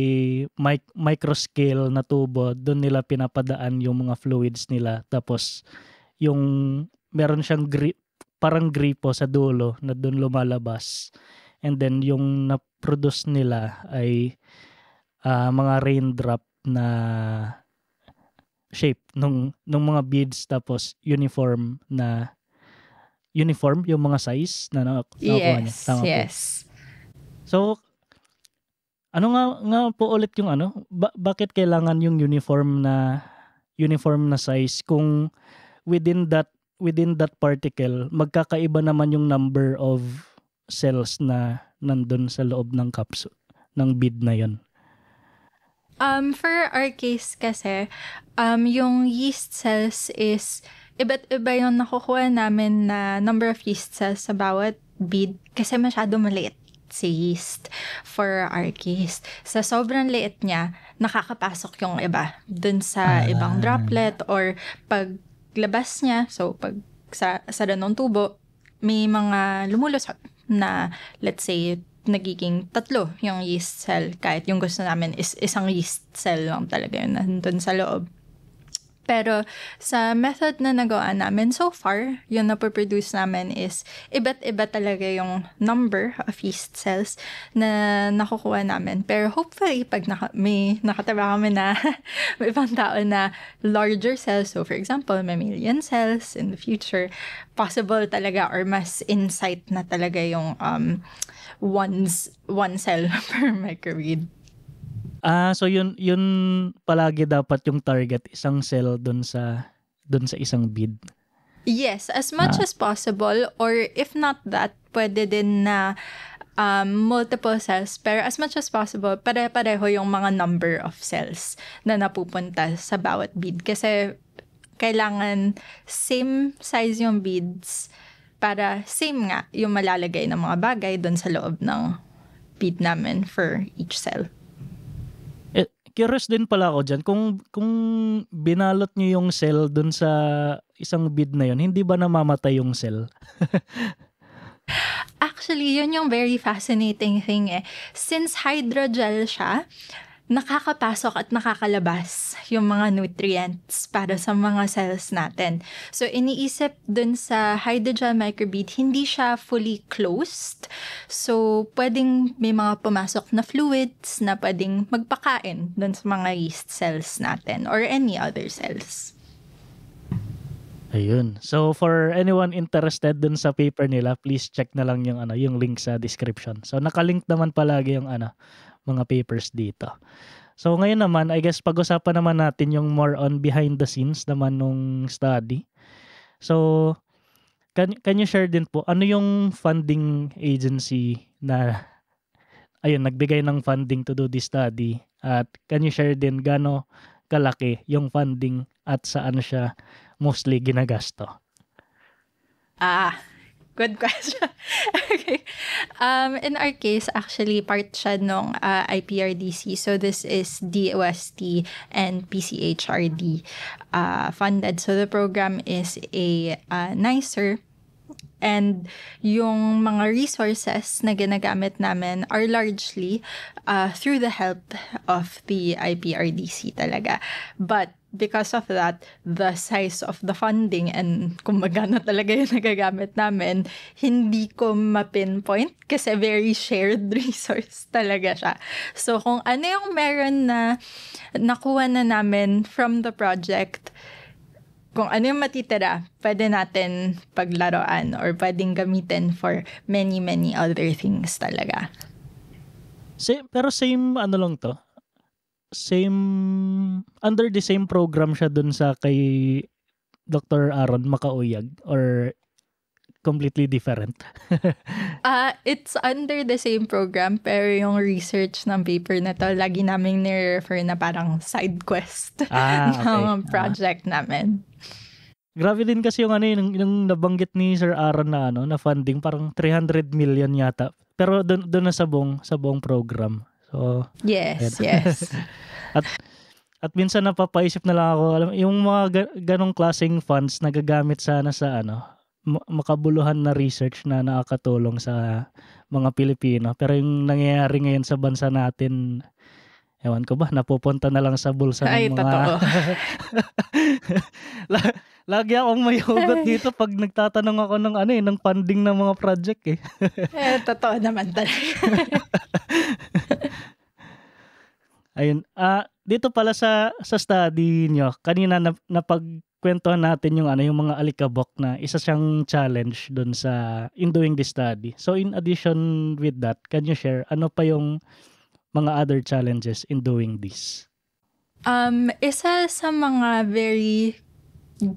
[SPEAKER 3] microscale na tubo, doon nila pinapadaan yung mga fluids nila. Tapos, yung meron siyang parang gripo sa dulo na doon lumalabas. And then, yung na-produce nila ay mga raindrop na shape nung mga beads, tapos uniform yung mga size na nakuha niya. Tama
[SPEAKER 2] Yes.
[SPEAKER 3] Po. So, ano nga po ulit yung bakit kailangan yung uniform na size kung within that particle magkakaiba naman yung number of cells na nandun sa loob ng capsule ng bead na yon?
[SPEAKER 2] For our case kasi, yung yeast cells is iba't iba yung nakukuha namin na number of yeast cells sa bawat bead kasi masyado maliit si yeast for our case. Sa sobrang liit niya, nakakapasok yung iba dun sa ibang droplet or paglabas niya, so pag sa ng tubo, may mga lumulusot na let's say nagiging 3 yung yeast cell kahit yung gusto namin is isang yeast cell lang talaga yun nandun sa loob. Pero sa method na nagawa namin so far, yung napoproduce namin is iba't iba talaga yung number of yeast cells na nakukuha namin. Pero hopefully, pag may nakataba kami na may ibang tao na larger cells, so for example, may million cells in the future, possible talaga or mas insight na talaga yung one cell per microbead.
[SPEAKER 3] So yun palagi dapat yung target, isang cell dun sa isang bead.
[SPEAKER 2] Yes, as much as possible, or if not that, pwede din na multiple cells, pero as much as possible, pare-pareho yung mga number of cells na napupunta sa bawat bead. Kasi kailangan same size yung beads para same nga yung malalagay ng mga bagay doon sa loob ng bead namin for each cell.
[SPEAKER 3] Curious din pala ako dyan, kung binalot nyo yung cell dun sa isang bead na yun, hindi ba namamatay yung cell?
[SPEAKER 2] Actually, yun yung very fascinating thing eh. Since hydrogel siya, nakakapasok at nakakalabas yung mga nutrients para sa mga cells natin. So, iniisip dun sa hydrogel microbead, hindi siya fully closed. So, pwedeng may mga pumasok na fluids na pwedeng magpakain dun sa mga yeast cells natin or any other cells.
[SPEAKER 3] Ayun. So, for anyone interested dun sa paper nila, please check na lang yung link sa description. So, nakalink naman palagi yung mga papers dito. So ngayon naman, I guess pag-usapan naman natin yung more on behind the scenes naman nung study. So can you share din po ano yung funding agency na nagbigay ng funding to do this study, at can you share din gaano kalaki yung funding at saan siya mostly ginagasto?
[SPEAKER 2] Good question. Okay. In our case, actually, part siya nung IPRDC. So, this is DOST and PCHRD funded. So, the program is a NICER. And yung mga resources na ginagamit namin are largely through the help of the IPRDC talaga. But because of that, the size of the funding and kung magkano talaga yung nagagamit namin, hindi ko ma-pinpoint kasi very shared resource talaga siya. So kung ano yung meron na nakuha na namin from the project, kung ano yung matitira, pwede natin paglaruan or pwedeng gamitin for many, many other things talaga.
[SPEAKER 3] Pero same lang to? Under the same program siya dun sa kay Dr. Aaron Macauyag or completely different?
[SPEAKER 2] It's under the same program pero yung research ng paper na to, lagi naming ni-refer na parang side quest ng project namin.
[SPEAKER 3] Grabe din kasi yung yung nabanggit ni Sir Aaron na funding, parang 300 million yata. Pero doon na sa buong program. So,
[SPEAKER 2] yes.
[SPEAKER 3] At minsan napapaisip na lang ako, yung mga ganong klaseng funds nagagamit sana sa makabuluhan na research na nakakatulong sa mga Pilipino. Pero yung nangyayari ngayon sa bansa natin, ewan ko ba, napupunta na lang sa bulsa ng mga...
[SPEAKER 2] Totoo.
[SPEAKER 3] Lagi akong may hugot dito pag nagtatanong ako ng funding ng mga project eh.
[SPEAKER 2] Totoo naman talaga.
[SPEAKER 3] Ayun. Dito pala sa study nyo, kanina napagkwentuhan natin yung mga alikabok na isa siyang challenge doon in doing this study. So in addition with that, can you share ano pa yung mga other challenges in doing this?
[SPEAKER 2] Isa sa mga very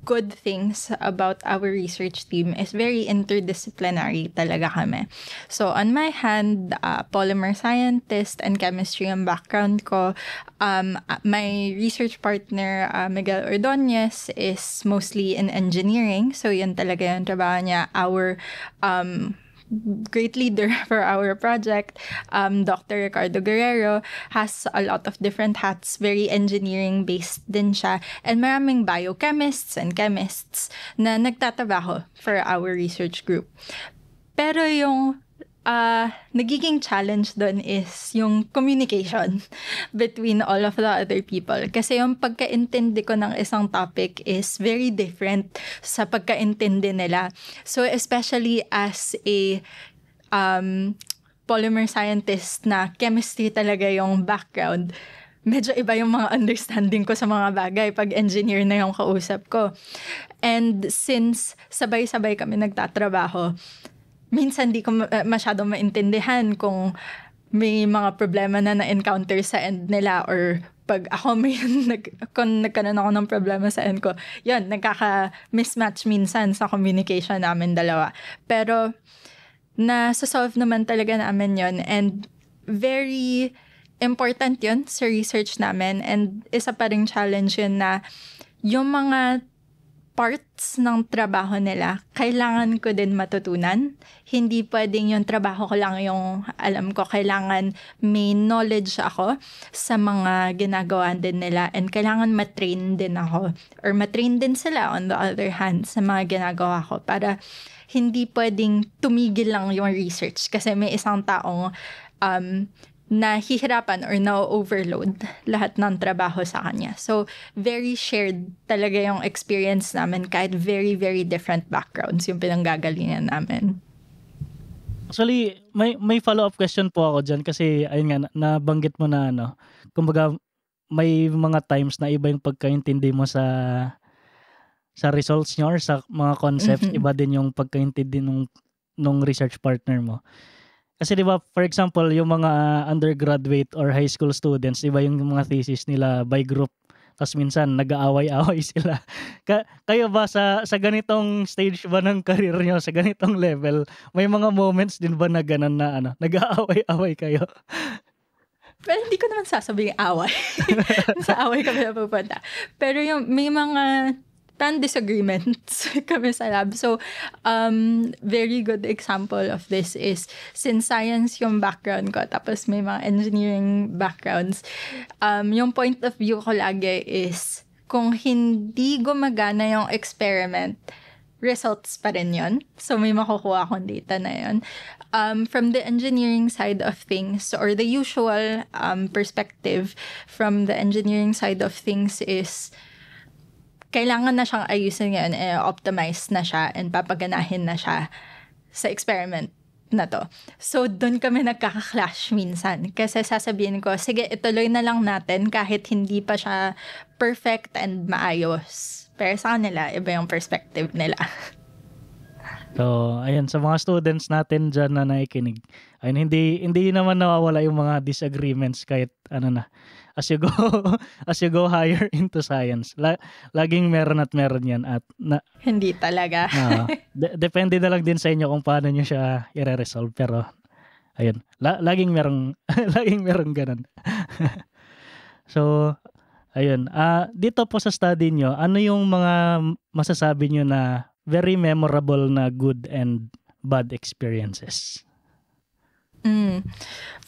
[SPEAKER 2] good things about our research team is very interdisciplinary talaga kami. So on my hand, polymer scientist and chemistry ang background ko. My research partner, Miguel Ordonez, is mostly in engineering. So yun talaga yung trabaho niya. Our great leader for our project, Dr. Ricardo Guerrero, has a lot of different hats, very engineering-based din siya, and maraming biochemists and chemists na nagtatrabaho for our research group. Pero yung nagiging challenge doon is yung communication between all of the other people. Kasi yung pagkaintindi ko ng isang topic is very different sa pagkaintindi nila. So especially as a polymer scientist na chemistry talaga yung background, medyo iba yung mga understanding ko sa mga bagay pag engineer na yung kausap ko. And since sabay-sabay kami nagtatrabaho, minsan di ko masyadong maintindihan kung may mga problema na na-encounter sa end nila, or pag ako kung nagkaroon ako ng problema sa end ko, yun, nagkaka-mismatch minsan sa communication namin dalawa. Pero nasa-solve naman talaga namin yun, and very important yun sa research namin, and isa pa ring challenge yun na yung mga parts ng trabaho nila, kailangan ko din matutunan. Hindi pwedeng yung trabaho ko lang yung alam ko. Kailangan may knowledge ako sa mga ginagawa din nila and kailangan matrain din ako or matrain din sila on the other hand sa mga ginagawa ko para hindi pwedeng tumigil lang yung research kasi may isang taong nahihirapan or na-overload lahat ng trabaho sa kanya. So, very shared talaga yung experience namin kahit very, very different backgrounds yung pinanggagalingan namin.
[SPEAKER 3] Actually, may follow-up question po ako dyan kasi ayun nga, nabanggit mo na kumbaga may mga times na iba yung pagkaintindi mo sa results nyo or sa mga concepts, iba din yung pagkaintindi nung research partner mo. Kasi di ba, for example, yung mga undergraduate or high school students, di ba yung mga thesis nila by group, tapos minsan nag-aaway-away sila. Kayo ba sa ganitong stage ba ng career nyo, sa ganitong level, may mga moments din ba na ganun na nag-aaway-away kayo?
[SPEAKER 2] Well, hindi ko naman sasabing away. Sa away kami napupunta. Pero yung may mga disagreements kami sa lab. So, very good example of this is since science yung background ko, tapos may mga engineering backgrounds, yung point of view ko lagi is kung hindi gumagana yung experiment, results pa rin yun. So, may makukuha akong data na yun. From the engineering side of things, or the usual perspective from the engineering side of things is kailangan na siyang ayusin ngayon, optimize na siya and papaganahin na siya sa experiment na to. So, doon kami nagkaka-clash minsan. Kasi sasabihin ko, sige, ituloy na lang natin kahit hindi pa siya perfect and maayos. Pero sa kanila, iba yung perspective nila.
[SPEAKER 3] So, ayun, sa mga students natin dyan na nakikinig, ayun, hindi naman nawawala yung mga disagreements kahit as you go higher into science. Laging meron at meron yan. At
[SPEAKER 2] hindi talaga.
[SPEAKER 3] Depende na lang din sa inyo kung paano nyo siya i-resolve. Pero, ayun, laging merong ganun. So, ayun. Dito po sa study nyo, ano yung mga masasabi nyo na very memorable na good and bad experiences?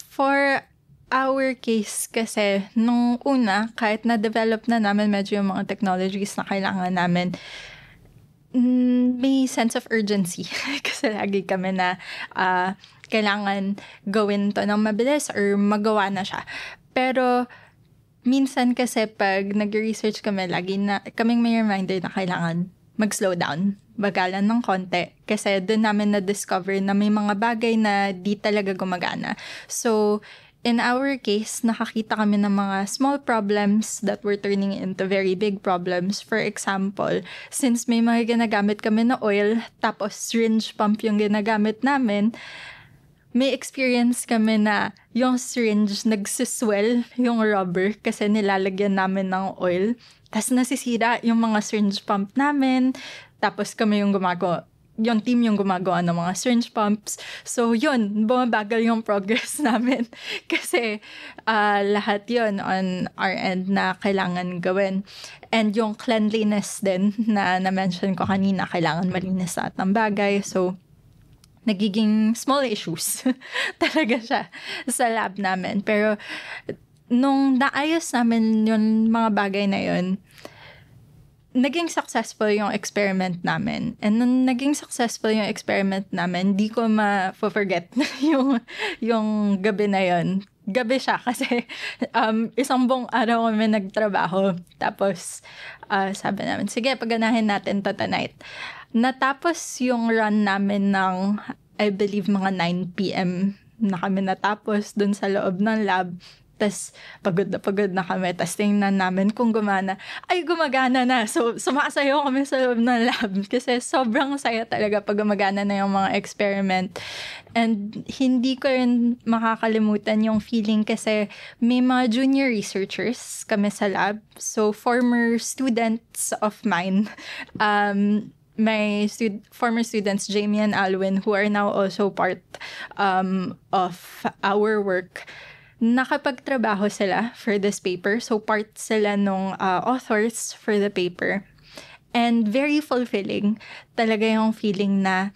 [SPEAKER 2] For our case kasi, nung una, kahit na-develop na namin medyo yung mga technologies na kailangan namin, may sense of urgency. Kasi lagi kami na kailangan gawin to ng mabilis or magawa na siya. Pero, minsan kasi pag nag-research kami, lagi na kaming may reminder na kailangan mag-slow down, bagalan ng konti. Kasi doon namin na-discover na may mga bagay na di talaga gumagana. So, in our case, nakakita kami ng mga small problems that were turning into very big problems. For example, since may mga ginagamit kami na oil, tapos syringe pump yung ginagamit namin, may experience kami na yung syringe nagsiswell yung rubber kasi nilalagyan namin ng oil. Tapos nasisira yung mga syringe pump namin. Tapos kami yung yung team yung gumagawa ng mga syringe pumps. So, yun, bumabagal yung progress namin. Kasi lahat yun on our end na kailangan gawin. And yung cleanliness din na na-mention ko kanina, kailangan malinis lahat ng bagay. So, nagiging small issues talaga siya sa lab namin. Pero, nung naayos namin yung mga bagay na yun, naging successful yung experiment namin. And nung naging successful yung experiment namin, di ko ma-forget yung gabi na yun. Gabi siya kasi isang buong araw kami nagtrabaho. Tapos sabi namin, sige, paganahin natin to tonight. Natapos yung run namin ng, I believe, mga 9 p.m. na kami natapos dun sa loob ng lab. Tapos, pagod na kami. Tapos, tingnan namin kung gumana. Ay, gumagana na. So, sumasayaw kami sa loob ng lab. Kasi sobrang saya talaga pag gumagana na yung mga experiment. And, hindi ko rin makakalimutan yung feeling kasi may mga junior researchers kami sa lab. So, former students of mine, my former students, Jamie and Alwin, who are now also part of our work, nakapagtrabaho sila for this paper. So, part sila nung authors for the paper. And very fulfilling talaga yung feeling na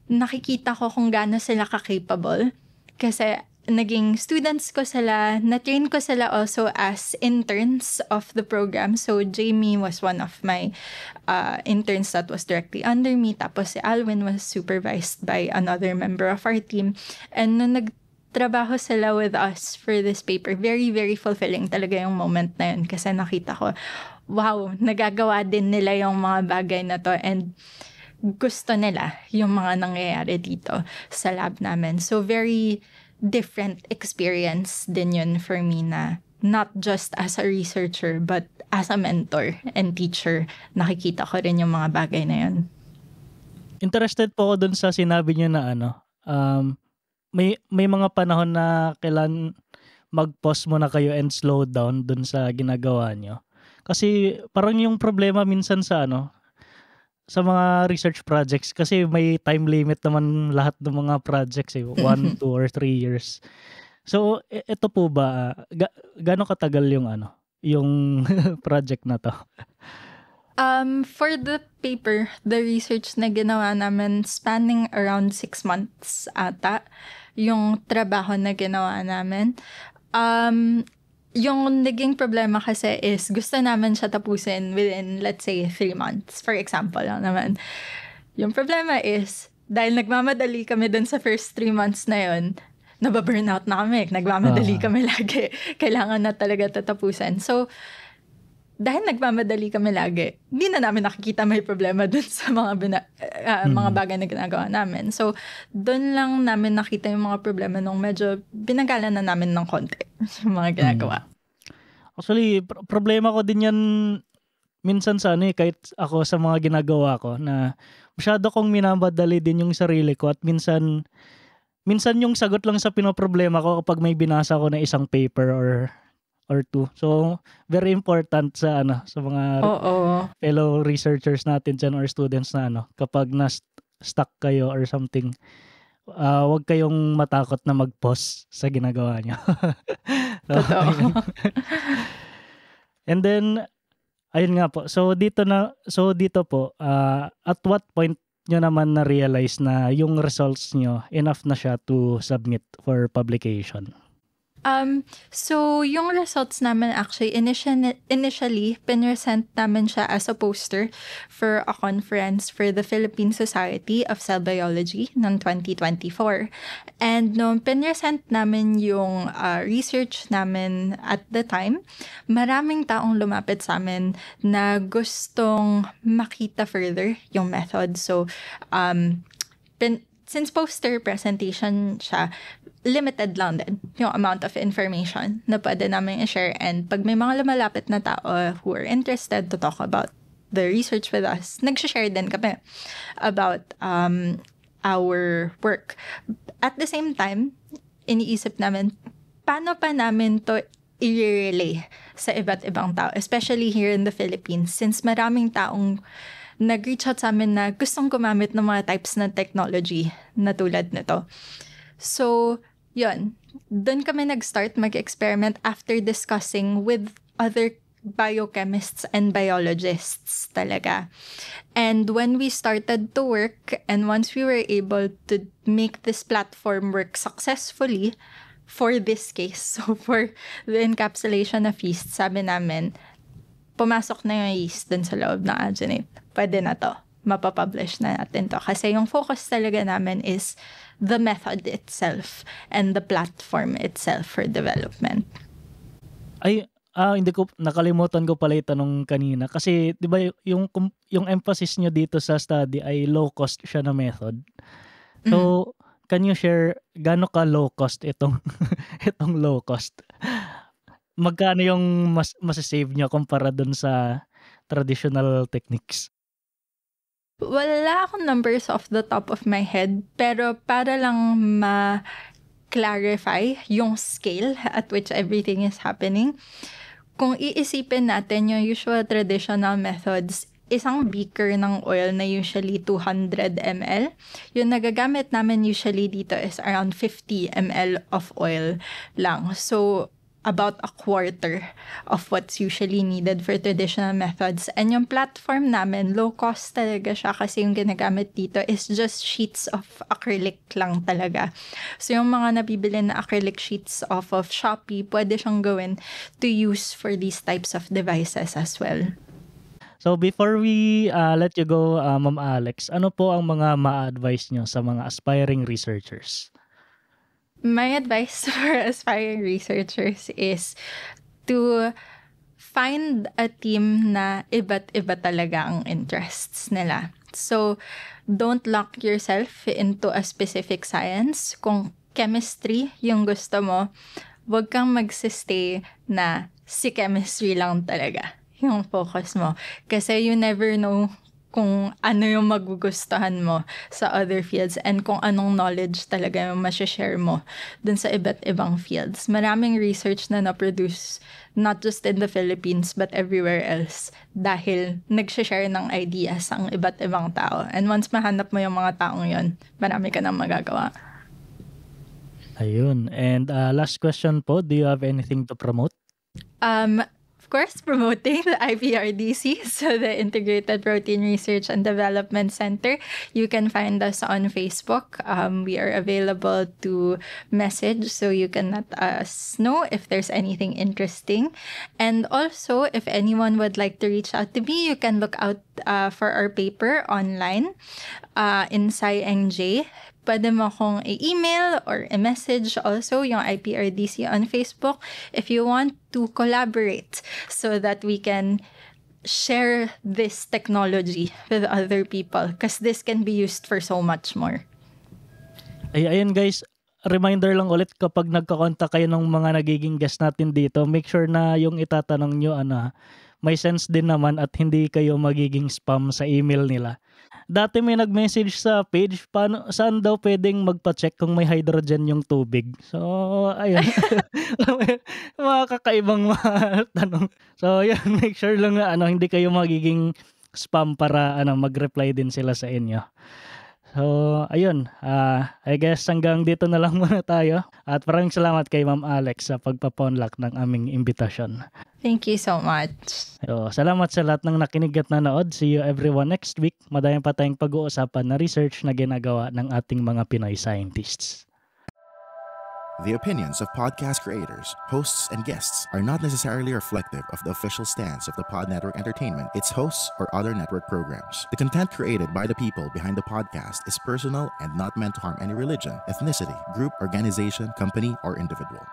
[SPEAKER 2] nakikita ko kung gaano sila ka-capable. Kasi naging students ko sila, na-train ko sila also as interns of the program. So Jamie was one of my interns that was directly under me. Tapos si Alwin was supervised by another member of our team. And nung nagtrabaho sila with us for this paper, very, very fulfilling talaga yung moment na yun. Kasi nakita ko, wow, nagagawa din nila yung mga bagay na to. And gusto nila yung mga nangyayari dito sa lab namin. So very different experience din yun for me na not just as a researcher but as a mentor and teacher. Nakikita ko rin yung mga bagay na yun.
[SPEAKER 3] Interested po ako dun sa sinabi niyo na may mga panahon na kailan mag-pause muna kayo and slow down dun sa ginagawa niyo. Kasi parang yung problema minsan sa sa mga research projects kasi may time limit naman lahat ng mga projects 1, 2 or 3 years. So ito po ba gaano katagal yung yung project na to?
[SPEAKER 2] For the paper, the research na ginawa namin spanning around 6 months ata yung trabaho na ginawa namin. Yung naging problema kasi is gusto namin siya tapusin within, let's say, 3 months. For example lang naman. Yung problema is, dahil nagmamadali kami dun sa first 3 months na yun, nababurnout na kami. Nagmamadali kami lagi. Kailangan na talaga tatapusin. So, dahil nagmamadali kami lagi, hindi na namin nakikita may problema dun sa mga mga bagay na ginagawa namin. So, dun lang namin nakita yung mga problema nung medyo binagalan na namin ng konti yung mga ginagawa.
[SPEAKER 3] Actually, problema ko din yan minsan sa kahit ako sa mga ginagawa ko na masyado kong minamadali din yung sarili ko at minsan yung sagot lang sa pinoproblema ko kapag may binasa ko na isang paper or two. So, very important sa sa mga fellow researchers natin dyan or students na kapag na-stuck kayo or something, wag kayong matakot na mag-pause sa ginagawa nyo.
[SPEAKER 2] Totoo.
[SPEAKER 3] And then, ayun nga po. So, dito po, at what point nyo naman na-realize na yung results nyo, enough na siya to submit for publication?
[SPEAKER 2] So, yung results namin actually, initially, pinresent namin siya as a poster for a conference for the Philippine Society of Cell Biology ng 2024. And nung pinresent namin yung research namin at the time, maraming taong lumapit sa amin na gustong makita further yung method. So, since poster presentation siya, limited lang din yung amount of information na pwede namin i-share. And pag may mga lumalapit na tao who are interested to talk about the research with us, nag-share din kami about our work. At the same time, iniisip namin, paano pa namin to i-relay sa iba't ibang tao, especially here in the Philippines, since maraming taong nag-reach out sa amin na gustong gumamit ng mga types ng technology na tulad nito. So, yun. Doon kami nag-start mag-experiment after discussing with other biochemists and biologists talaga. And when we started to work, and once we were able to make this platform work successfully for this case, so for the encapsulation of yeast, sabi namin, pumasok na yung yeast dun sa loob ng alginate. Pwede na to. Mapapublish na natin to. Kasi yung focus talaga namin is the method itself and the platform itself for development.
[SPEAKER 3] Ay, hindi ko, nakalimutan ko pala itanong kanina. Kasi, di ba, yung emphasis nyo dito sa study ay low-cost siya na method. So, can you share gaano ka low-cost itong low-cost? Magkano yung masasave nyo kumpara dun sa traditional techniques?
[SPEAKER 2] Wala akong numbers off the top of my head, pero para lang ma-clarify yung scale at which everything is happening, kung iisipin natin yung usual traditional methods, isang beaker ng oil na usually 200 ml, yung nagagamit namin usually dito is around 50 ml of oil lang. So, about a quarter of what's usually needed for traditional methods. And yung platform namin, low cost talaga siya kasi yung ginagamit dito is just sheets of acrylic lang talaga. So yung mga nabibili na acrylic sheets off of Shopee, pwede siyang gawin to use for these types of devices as well.
[SPEAKER 3] So before we let you go, Ma'am Alex, ano po ang mga ma-advise nyo sa mga aspiring researchers?
[SPEAKER 2] My advice for aspiring researchers is to find a team na iba't iba talaga ang interests nila. So, don't lock yourself into a specific science. Kung chemistry yung gusto mo, wag kang magsistay na si chemistry lang talaga yung focus mo. Kasi you never know kung ano yung magugustuhan mo sa other fields and kung anong knowledge talaga yung masashare mo dun sa iba't ibang fields. Maraming research na na-produce not just in the Philippines but everywhere else dahil nagsashare ng ideas ang iba't ibang tao. And once mahanap mo yung mga taong yun, marami ka nang magagawa.
[SPEAKER 3] Ayun. And last question po, do you have anything to promote?
[SPEAKER 2] Of course, promoting the IPRDC, so the Integrated Protein Research and Development Center. You can find us on Facebook. We are available to message, so you can let us know if there's anything interesting. And also, if anyone would like to reach out to me, you can look out for our paper online in SciNJ. Pwede mo akong i-email or i-message also yung IPRDC on Facebook if you want to collaborate so that we can share this technology with other people because this can be used for so much more.
[SPEAKER 3] Ayun guys, reminder lang ulit kapag nagkakontak kayo ng mga nagiging guest natin dito, make sure na yung itatanong nyo may sense din naman at hindi kayo magiging spam sa email nila. Dati may nag-message sa page, saan daw pwedeng magpa-check kung may hydrogen yung tubig. So, ayun. Mga kakaibang mga tanong. So, yan, make sure lang na hindi kayo magiging spam para mag-reply din sila sa inyo. So, ayun. I guess hanggang dito na lang muna tayo. At maraming salamat kay Ma'am Alex sa pagpapaunlak ng aming imbitasyon.
[SPEAKER 2] Thank you so much.
[SPEAKER 3] So, salamat sa lahat ng nakinig at nanood. See you everyone next week. Madami pa tayong pag-uusapan na research na ginagawa ng ating mga Pinoy scientists.
[SPEAKER 1] The opinions of podcast creators, hosts, and guests are not necessarily reflective of the official stance of the Pod Network Entertainment, its hosts, or other network programs. The content created by the people behind the podcast is personal and not meant to harm any religion, ethnicity, group, organization, company, or individual.